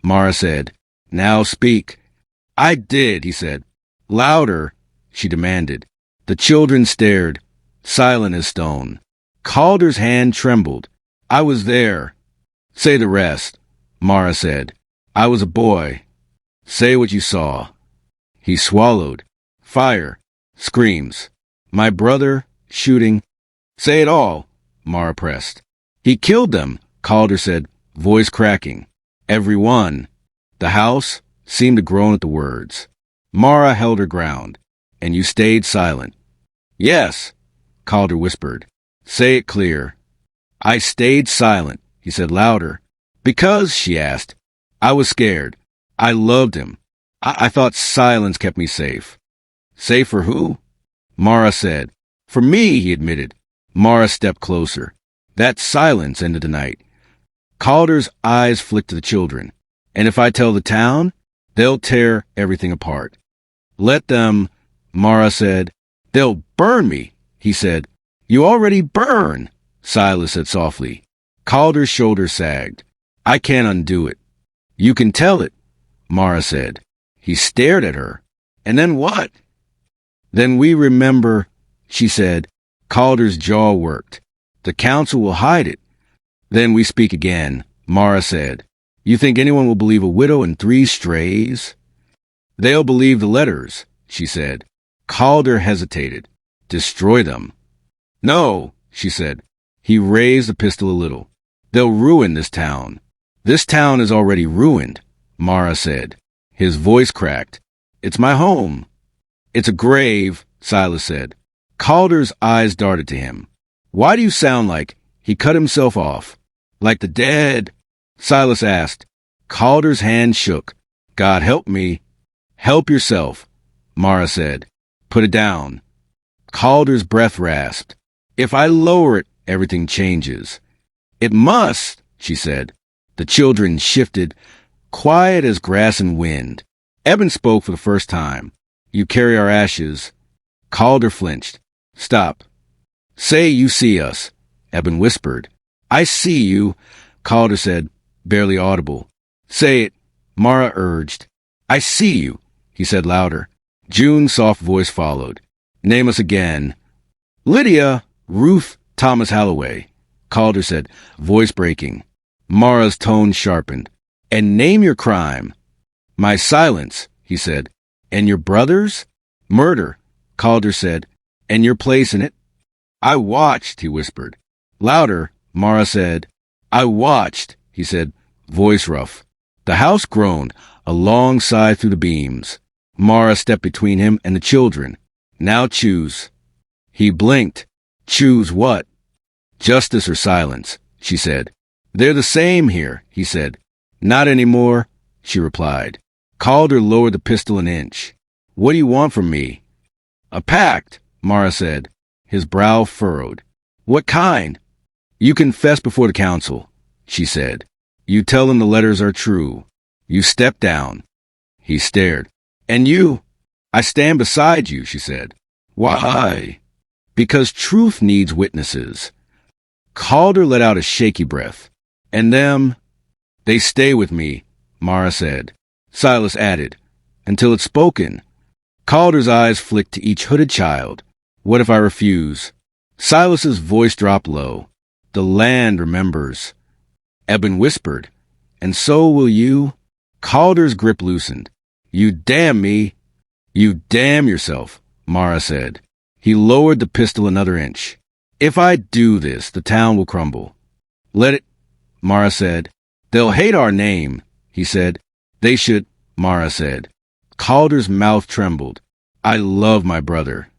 Mara said. Now speak. I did, he said. Louder, she demanded. The children stared, silent as stone. Calder's hand trembled. I was there. Say the rest, Mara said. I was a boy. Say what you saw. He swallowed. Fire. Screams. My brother. Shooting. Say it all, Mara pressed. He killed them, Calder said, voice cracking. Every one. The house seemed to groan at the words. Mara held her ground. And you stayed silent. Yes, Calder whispered. Say it clear. I stayed silent, he said louder. Because, she asked. I was scared. I loved him. I thought silence kept me safe. Safe for who? Mara said. For me, he admitted. Mara stepped closer. That silence ended the night. Calder's eyes flicked to the children. And if I tell the town, they'll tear everything apart. Let them, Mara said. They'll burn me, he said. You already burn, Silas said softly. Calder's shoulders sagged. I can't undo it. You can tell it, Mara said. He stared at her. And then what? Then we remember, she said. Calder's jaw worked. The council will hide it. Then we speak again, Mara said. You think anyone will believe a widow and 3 strays? They'll believe the letters, she said. Calder hesitated. Destroy them. No, she said. He raised the pistol a little. They'll ruin this town. This town is already ruined, Mara said. His voice cracked. It's my home. It's a grave, Silas said. Calder's eyes darted to him. Why do you sound like he cut himself off? Like the dead? Silas asked. Calder's hand shook. God help me. Help yourself, Mara said. Put it down. Calder's breath rasped. If I lower it, everything changes. It must, she said. The children shifted, quiet as grass and wind. Eben spoke for the first time. You carry our ashes. Calder flinched. Stop. Say you see us, Eben whispered. I see you, Calder said, barely audible. Say it, Mara urged. I see you, he said louder. June's soft voice followed. Name us again. Lydia Ruth Thomas Halloway, Calder said, voice breaking. Mara's tone sharpened. And name your crime. My silence, he said. And your brother's? Murder, Calder said. And your place in it? I watched, he whispered. Louder, Mara said. I watched, he said, voice rough. The house groaned, a long sigh through the beams. Mara stepped between him and the children. Now choose. He blinked. Choose what? Justice or silence, she said. They're the same here, he said. Not anymore, she replied. Calder lowered the pistol an inch. What do you want from me? A pact, Mara said. His brow furrowed. What kind? You confess before the council, she said. You tell them the letters are true. You step down. He stared. And you? I stand beside you, she said. Why? Because truth needs witnesses. Calder let out a shaky breath. And them? They stay with me, Mara said. Silas added, until it's spoken. Calder's eyes flicked to each hooded child. What if I refuse? Silas's voice dropped low. The land remembers. Eben whispered, and so will you? Calder's grip loosened. You damn me. You damn yourself, Mara said. He lowered the pistol another inch. If I do this, the town will crumble. Let it, Mara said. They'll hate our name, he said. They should, Mara said. Calder's mouth trembled. I love my brother.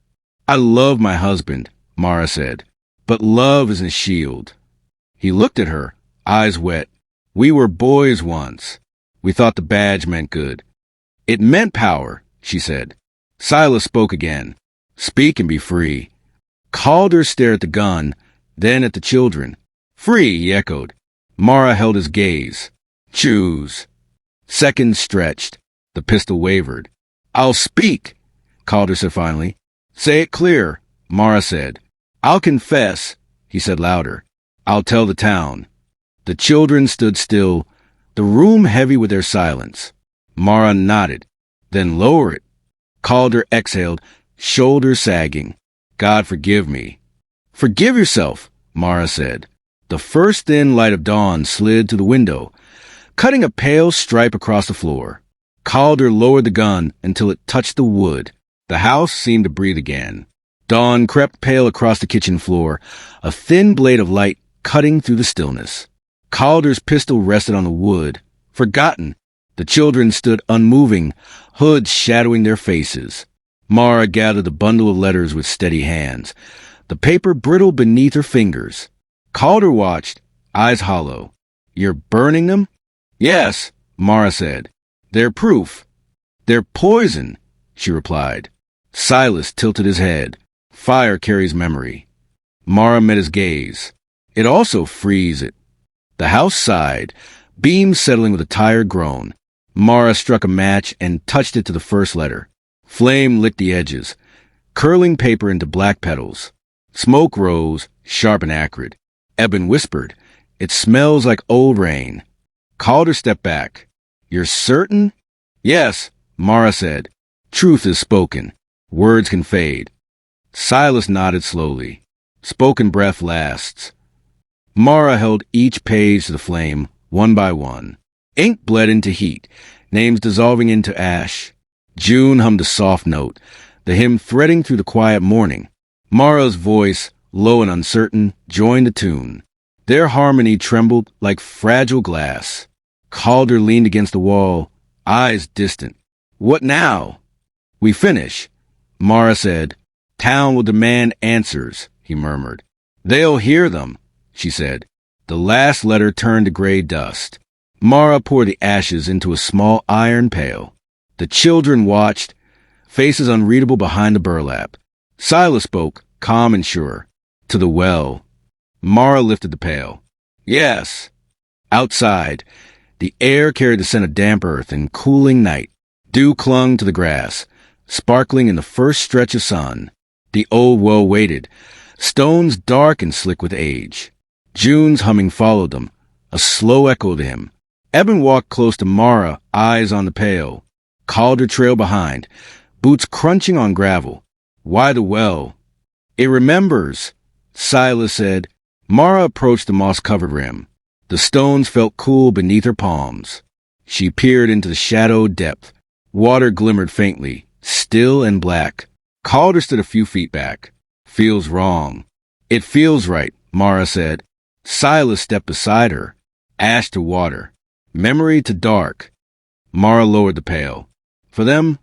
I love my husband, Mara said. But love is a shield. He looked at her, eyes wet. We were boys once. We thought the badge meant good. It meant power, she said. Silas spoke again. Speak and be free. Calder stared at the gun, then at the children. Free, he echoed. Mara held his gaze. Choose. Seconds stretched. The pistol wavered. I'll speak, Calder said finally. Say it clear, Mara said. I'll confess, he said louder. I'll tell the town. The children stood still, the room heavy with their silence. Mara nodded. Then lower it. Calder exhaled, shoulders sagging. God forgive me. Forgive yourself, Mara said. The first thin light of dawn slid to the window, cutting a pale stripe across the floor. Calder lowered the gun until it touched the wood. The house seemed to breathe again. Dawn crept pale across the kitchen floor, a thin blade of light cutting through the stillness. Calder's pistol rested on the wood, forgotten. The children stood unmoving, hoods shadowing their faces. Mara gathered the bundle of letters with steady hands. The paper brittled beneath her fingers. Calder watched, eyes hollow. You're burning them? Yes, Mara said. They're proof. They're poison, she replied. Silas tilted his head. Fire carries memory. Mara met his gaze. It also frees it. The house sighed, beams settling with a tired groan. Mara struck a match and touched it to the first letter. Flame licked the edges, curling paper into black petals. Smoke rose, sharp and acrid. Eben whispered, "It smells like old rain." Calder stepped back. "You're certain?" "Yes," Mara said. "Truth is spoken. Words can fade." Silas nodded slowly. Spoken breath lasts. Mara held each page to the flame, one by one. Ink bled into heat, names dissolving into ash. June hummed a soft note, the hymn threading through the quiet morning. Mara's voice, low and uncertain, joined the tune. Their harmony trembled like fragile glass. Calder leaned against the wall, eyes distant. "What now?" "We finish," Mara said. "Town will demand answers," he murmured. "They'll hear them," she said. The last letter turned to gray dust. Mara poured the ashes into a small iron pail. The children watched, faces unreadable behind the burlap. Silas spoke, calm and sure. "To the well." Mara lifted the pail. "Yes." Outside, the air carried the scent of damp earth and cooling night. Dew clung to the grass, sparkling in the first stretch of sun. The old well waited, stones dark and slick with age. June's humming followed them, a slow echo to him. Eben walked close to Mara, eyes on the pail. Calder trailed behind, boots crunching on gravel. "Why the well?" "It remembers," Silas said. Mara approached the moss-covered rim. The stones felt cool beneath her palms. She peered into the shadowed depth. Water glimmered faintly, still and black. Calder stood a few feet back. "Feels wrong." "It feels right," Mara said. Silas stepped beside her. Ash to water. Memory to dark. Mara lowered the pail. "For them?"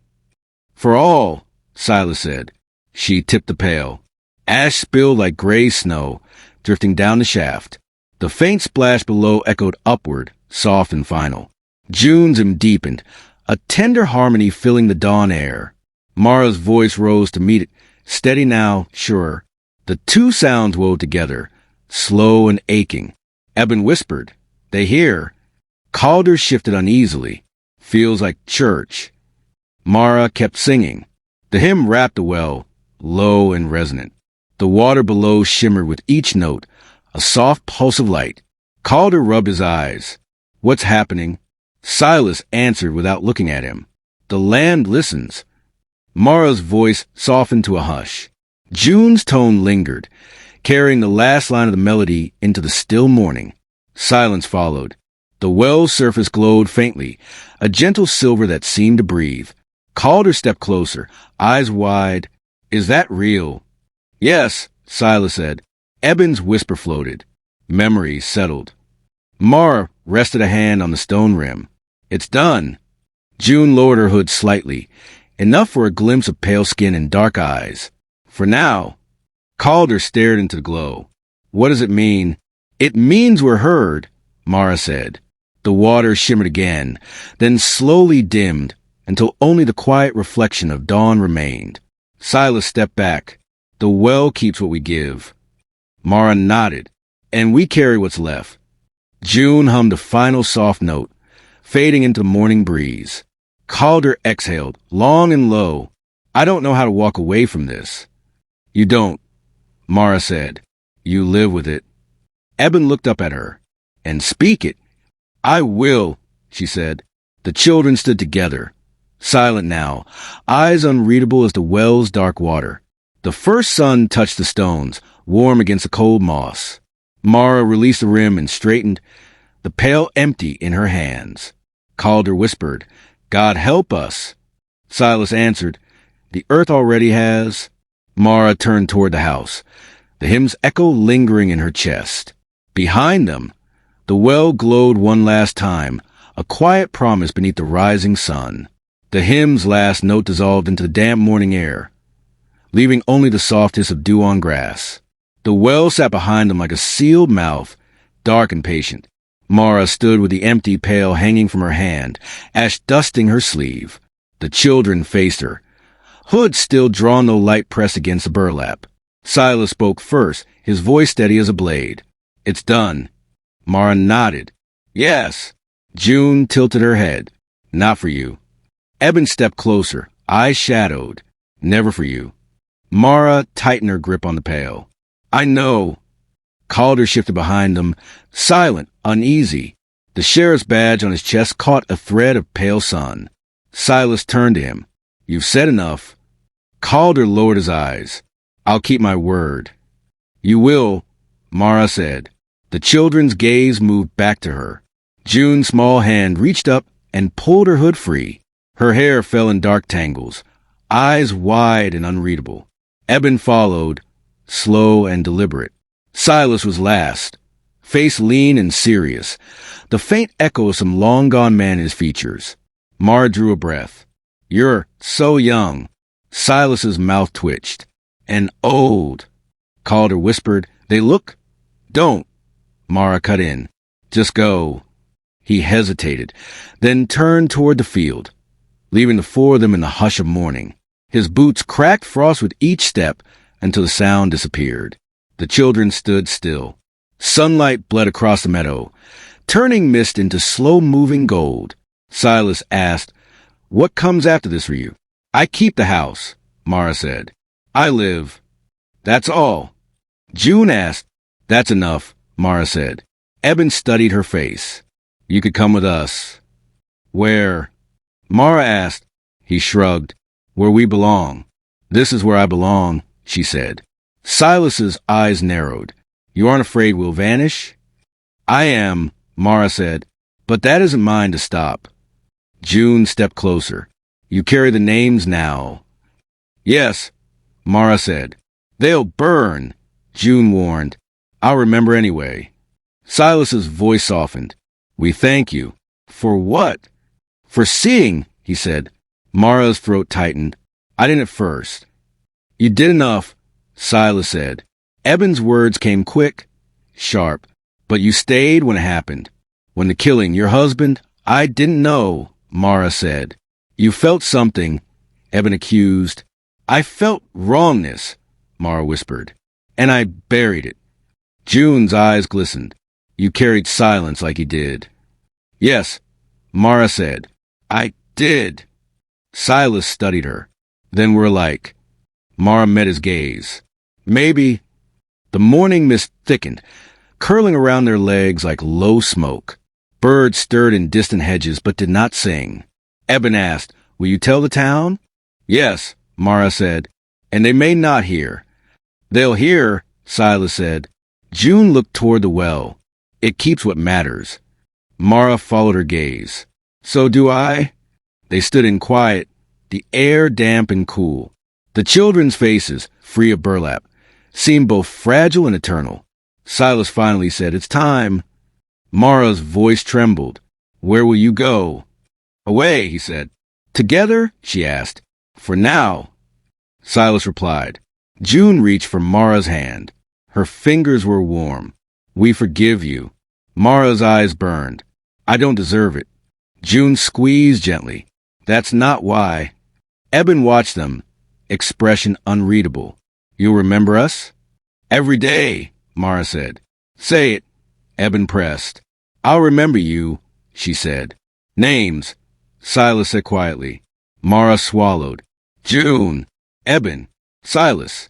"For all," Silas said. She tipped the pail. Ash spilled like gray snow, drifting down the shaft. The faint splash below echoed upward, soft and final. June's hymn deepened, a tender harmony filling the dawn air. Mara's voice rose to meet it, steady now, sure. The two sounds wove together, slow and aching. Eben whispered, "They hear." Calder shifted uneasily. "Feels like church." Mara kept singing. The hymn rapped the well, low and resonant. The water below shimmered with each note, a soft pulse of light. Calder rubbed his eyes. "What's happening?" Silas answered without looking at him. "The land listens." Mara's voice softened to a hush. June's tone lingered, carrying the last line of the melody into the still morning. Silence followed. The well's surface glowed faintly, a gentle silver that seemed to breathe. Calder stepped closer, eyes wide. "Is that real?" "Yes," Silas said. Eben's whisper floated. Memory settled. Mara rested a hand on the stone rim. "It's done." June lowered her hood slightly, enough for a glimpse of pale skin and dark eyes. "For now." Calder stared into the glow. "What does it mean?" "It means we're heard," Mara said. The water shimmered again, then slowly dimmed until only the quiet reflection of dawn remained. Silas stepped back. "The well keeps what we give." Mara nodded. "And we carry what's left." June hummed a final soft note, fading into the morning breeze. Calder exhaled, long and low. "I don't know how to walk away from this." "You don't," Mara said. "You live with it." Eben looked up at her. "And speak it." "I will," she said. The children stood together, silent now, eyes unreadable as the well's dark water. The first sun touched the stones, warm against the cold moss. Mara released the rim and straightened, the pail empty in her hands. Calder whispered, "God help us." Silas answered, "The earth already has." Mara turned toward the house, the hymn's echo lingering in her chest. Behind them, the well glowed one last time, a quiet promise beneath the rising sun. The hymn's last note dissolved into the damp morning air, leaving only the soft hiss of dew on grass. The well sat behind them like a sealed mouth, dark and patient. Mara stood with the empty pail hanging from her hand, ash dusting her sleeve. The children faced her. Hood still drawn, though light pressed against the burlap. Silas spoke first, his voice steady as a blade. "It's done." Mara nodded. "Yes." June tilted her head. "Not for you." Eben stepped closer, eyes shadowed. "Never for you." Mara tightened her grip on the pail. "I know." Calder shifted behind them, silent, uneasy. The sheriff's badge on his chest caught a thread of pale sun. Silas turned to him. "You've said enough." Calder lowered his eyes. "I'll keep my word." "You will," Mara said. The children's gaze moved back to her. June's small hand reached up and pulled her hood free. Her hair fell in dark tangles, eyes wide and unreadable. Eben followed, slow and deliberate. Silas was last, face lean and serious, the faint echo of some long-gone man in his features. Mara drew a breath. "You're so young." Silas's mouth twitched. "And old," Calder whispered. "They look—" "Don't," Mara cut in. "Just go." He hesitated, then turned toward the field, leaving the four of them in the hush of morning. His boots cracked frost with each step until the sound disappeared. The children stood still. Sunlight bled across the meadow, turning mist into slow-moving gold. Silas asked, "What comes after this for you?" "I keep the house," Mara said. "I live." "That's all." June asked. "That's enough," Mara said. Eben studied her face. "You could come with us." "Where?" Mara asked. He shrugged. "Where we belong." "This is where I belong," she said. Silas's eyes narrowed. "You aren't afraid we'll vanish?" "I am," Mara said, "but that isn't mine to stop." June stepped closer. "You carry the names now." "Yes," Mara said. "They'll burn," June warned. "I'll remember anyway." Silas's voice softened. "We thank you." "For what?" "For seeing," he said. Mara's throat tightened. "I didn't at first." "You did enough," Silas said. Eben's words came quick, sharp. "But you stayed when it happened. When the killing, your husband—" "I didn't know," Mara said. "You felt something," Eben accused. "I felt wrongness," Mara whispered. "And I buried it." June's eyes glistened. "You carried silence like he did." "Yes," Mara said. "I did." Silas studied her. "Then we're alike." Mara met his gaze. "Maybe." The morning mist thickened, curling around their legs like low smoke. Birds stirred in distant hedges but did not sing. Eben asked, "Will you tell the town?" "Yes," Mara said. "And they may not hear." "They'll hear," Silas said. June looked toward the well. "It keeps what matters." Mara followed her gaze. "So do I." They stood in quiet, the air damp and cool. The children's faces, free of burlap, seemed both fragile and eternal. Silas finally said, "It's time." Mara's voice trembled. "Where will you go?" "Away," he said. "Together?" she asked. "For now." Silas replied. June reached for Mara's hand. Her fingers were warm. "We forgive you." Mara's eyes burned. "I don't deserve it." June squeezed gently. "That's not why." Eben watched them, expression unreadable. "You'll remember us?" "Every day," Mara said. "Say it." Eben pressed. "I'll remember you," she said. "Names," Silas said quietly. Mara swallowed. "June." "Eben." "Silas."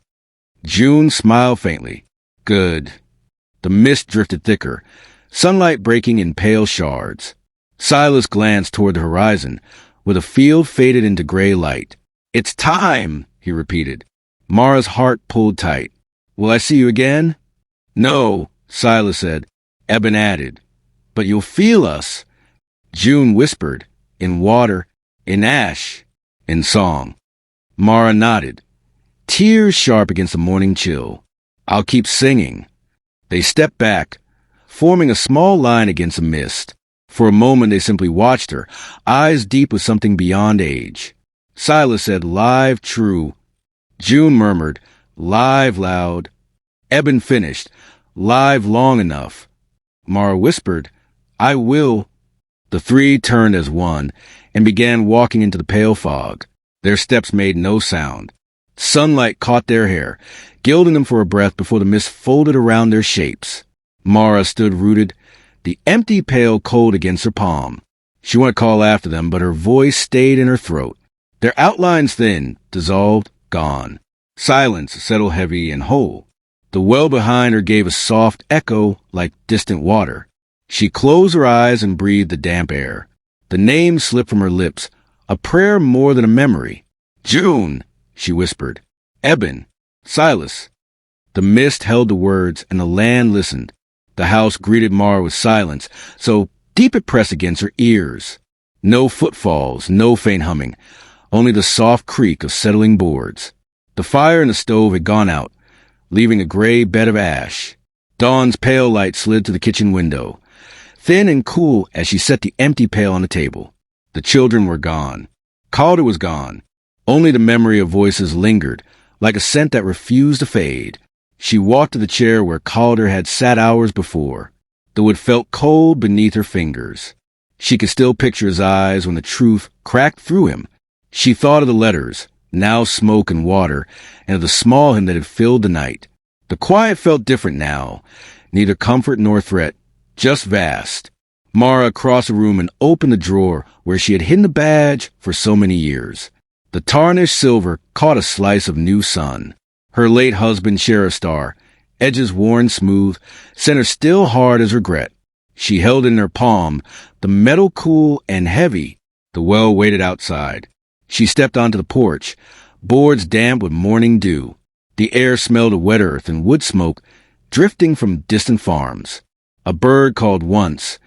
June smiled faintly. "Good." The mist drifted thicker, sunlight breaking in pale shards. Silas glanced toward the horizon, where the field faded into gray light. "It's time," he repeated. Mara's heart pulled tight. "Will I see you again?" "No," Silas said. Eben added, "But you'll feel us." June whispered, "In water, in ash, in song." Mara nodded, tears sharp against the morning chill. "I'll keep singing." They stepped back, forming a small line against the mist. For a moment they simply watched her, eyes deep with something beyond age. Silas said, "Live true." June murmured, "Live loud." Eben finished, "Live long enough." Mara whispered, "I will." The three turned as one, and began walking into the pale fog. Their steps made no sound. Sunlight caught their hair, gilding them for a breath before the mist folded around their shapes. Mara stood rooted, the empty pail cold against her palm. She wanted to call after them, but her voice stayed in her throat. Their outlines thin, dissolved, gone. Silence settled heavy and whole. The well behind her gave a soft echo like distant water. She closed her eyes and breathed the damp air. The name slipped from her lips, a prayer more than a memory. June, she whispered. Eben, Silas. The mist held the words, and the land listened. The house greeted Mara with silence, so deep it pressed against her ears. No footfalls, no faint humming, only the soft creak of settling boards. The fire in the stove had gone out, leaving a gray bed of ash. Dawn's pale light slid to the kitchen window, thin and cool as she set the empty pail on the table. The children were gone. Calder was gone. Only the memory of voices lingered, like a scent that refused to fade. She walked to the chair where Calder had sat hours before. The wood felt cold beneath her fingers. She could still picture his eyes when the truth cracked through him. She thought of the letters, now smoke and water, and of the small hymn that had filled the night. The quiet felt different now, neither comfort nor threat, just vast. Mara crossed the room and opened the drawer where she had hidden the badge for so many years. The tarnished silver caught a slice of new sun. Her late husband, Sheriff Star, edges worn smooth, sent her still hard as regret. She held in her palm, the metal cool and heavy. The well waited outside. She stepped onto the porch, boards damp with morning dew. The air smelled of wet earth and wood smoke drifting from distant farms. A bird called once,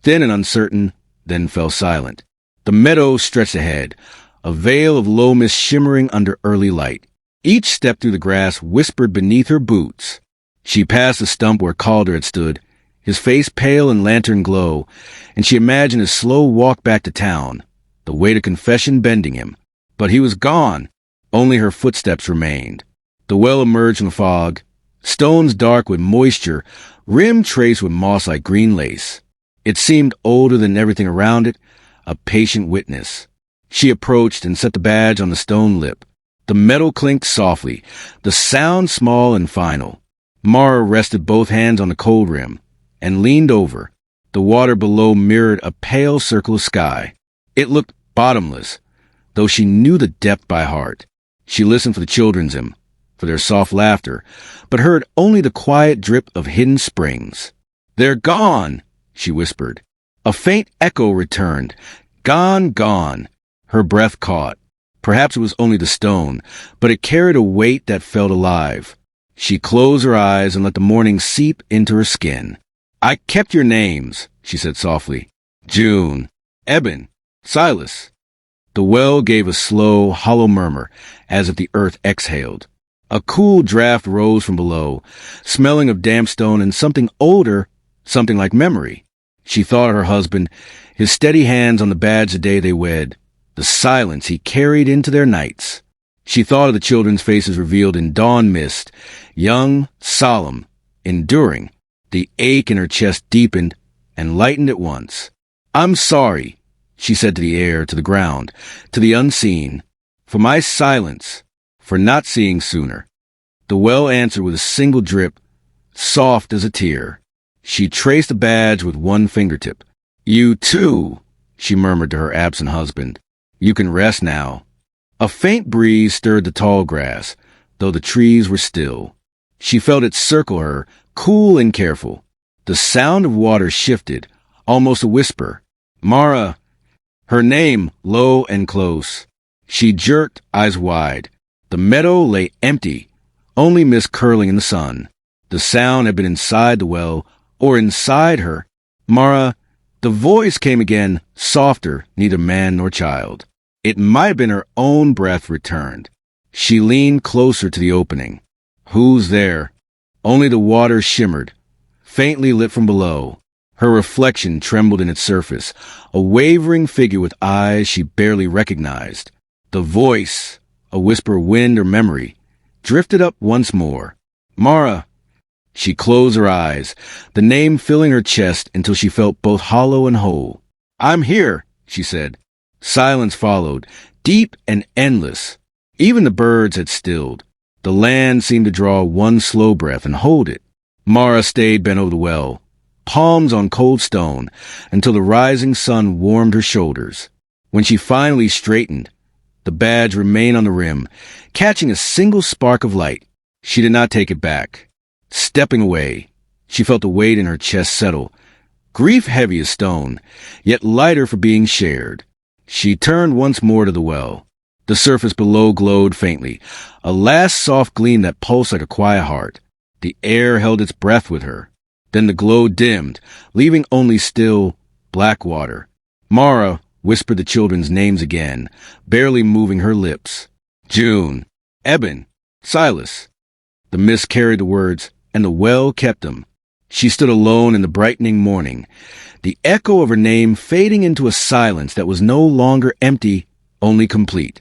thin and uncertain, then fell silent. The meadow stretched ahead, a veil of low mist shimmering under early light. Each step through the grass whispered beneath her boots. She passed the stump where Calder had stood, his face pale in lantern glow, and she imagined his slow walk back to town, the weight of confession bending him. But he was gone. Only her footsteps remained. The well emerged from the fog, stones dark with moisture, rim traced with moss like green lace. It seemed older than everything around it, a patient witness. She approached and set the badge on the stone lip. The metal clinked softly, the sound small and final. Mara rested both hands on the cold rim and leaned over. The water below mirrored a pale circle of sky. It looked bottomless, though she knew the depth by heart. She listened for the children's hymn, for their soft laughter, but heard only the quiet drip of hidden springs. "They're gone," she whispered. A faint echo returned. "Gone, gone." Her breath caught. Perhaps it was only the stone, but it carried a weight that felt alive. She closed her eyes and let the morning seep into her skin. "I kept your names," she said softly. "June, Eben, Silas." The well gave a slow, hollow murmur, as if the earth exhaled. A cool draft rose from below, smelling of damp stone and something older, something like memory. She thought of her husband, his steady hands on the badge the day they wed, the silence he carried into their nights. She thought of the children's faces revealed in dawn mist, young, solemn, enduring. The ache in her chest deepened and lightened at once. "I'm sorry," she said to the air, to the ground, to the unseen, "for my silence, for not seeing sooner." The well answered with a single drip, soft as a tear. She traced the badge with one fingertip. "You too," she murmured to her absent husband. "You can rest now." A faint breeze stirred the tall grass, though the trees were still. She felt it circle her, cool and careful. The sound of water shifted, almost a whisper. "Mara," her name low and close. She jerked, eyes wide. The meadow lay empty, only mist curling in the sun. The sound had been inside the well, or inside her. "Mara," the voice came again, softer, neither man nor child. It might have been her own breath returned. She leaned closer to the opening. "Who's there?" Only the water shimmered, faintly lit from below. Her reflection trembled in its surface, a wavering figure with eyes she barely recognized. The voice, a whisper of wind or memory, drifted up once more. "Mara." She closed her eyes, the name filling her chest until she felt both hollow and whole. "I'm here," she said. Silence followed, deep and endless. Even the birds had stilled. The land seemed to draw one slow breath and hold it. Mara stayed bent over the well, palms on cold stone, until the rising sun warmed her shoulders. When she finally straightened, the badge remained on the rim, catching a single spark of light. She did not take it back. Stepping away, she felt the weight in her chest settle, grief heavy as stone, yet lighter for being shared. She turned once more to the well. The surface below glowed faintly, a last soft gleam that pulsed like a quiet heart. The air held its breath with her. Then the glow dimmed, leaving only still, black water. Mara whispered the children's names again, barely moving her lips. June, Eben, Silas. The mist carried the words, and the well kept them. She stood alone in the brightening morning, the echo of her name fading into a silence that was no longer empty, only complete.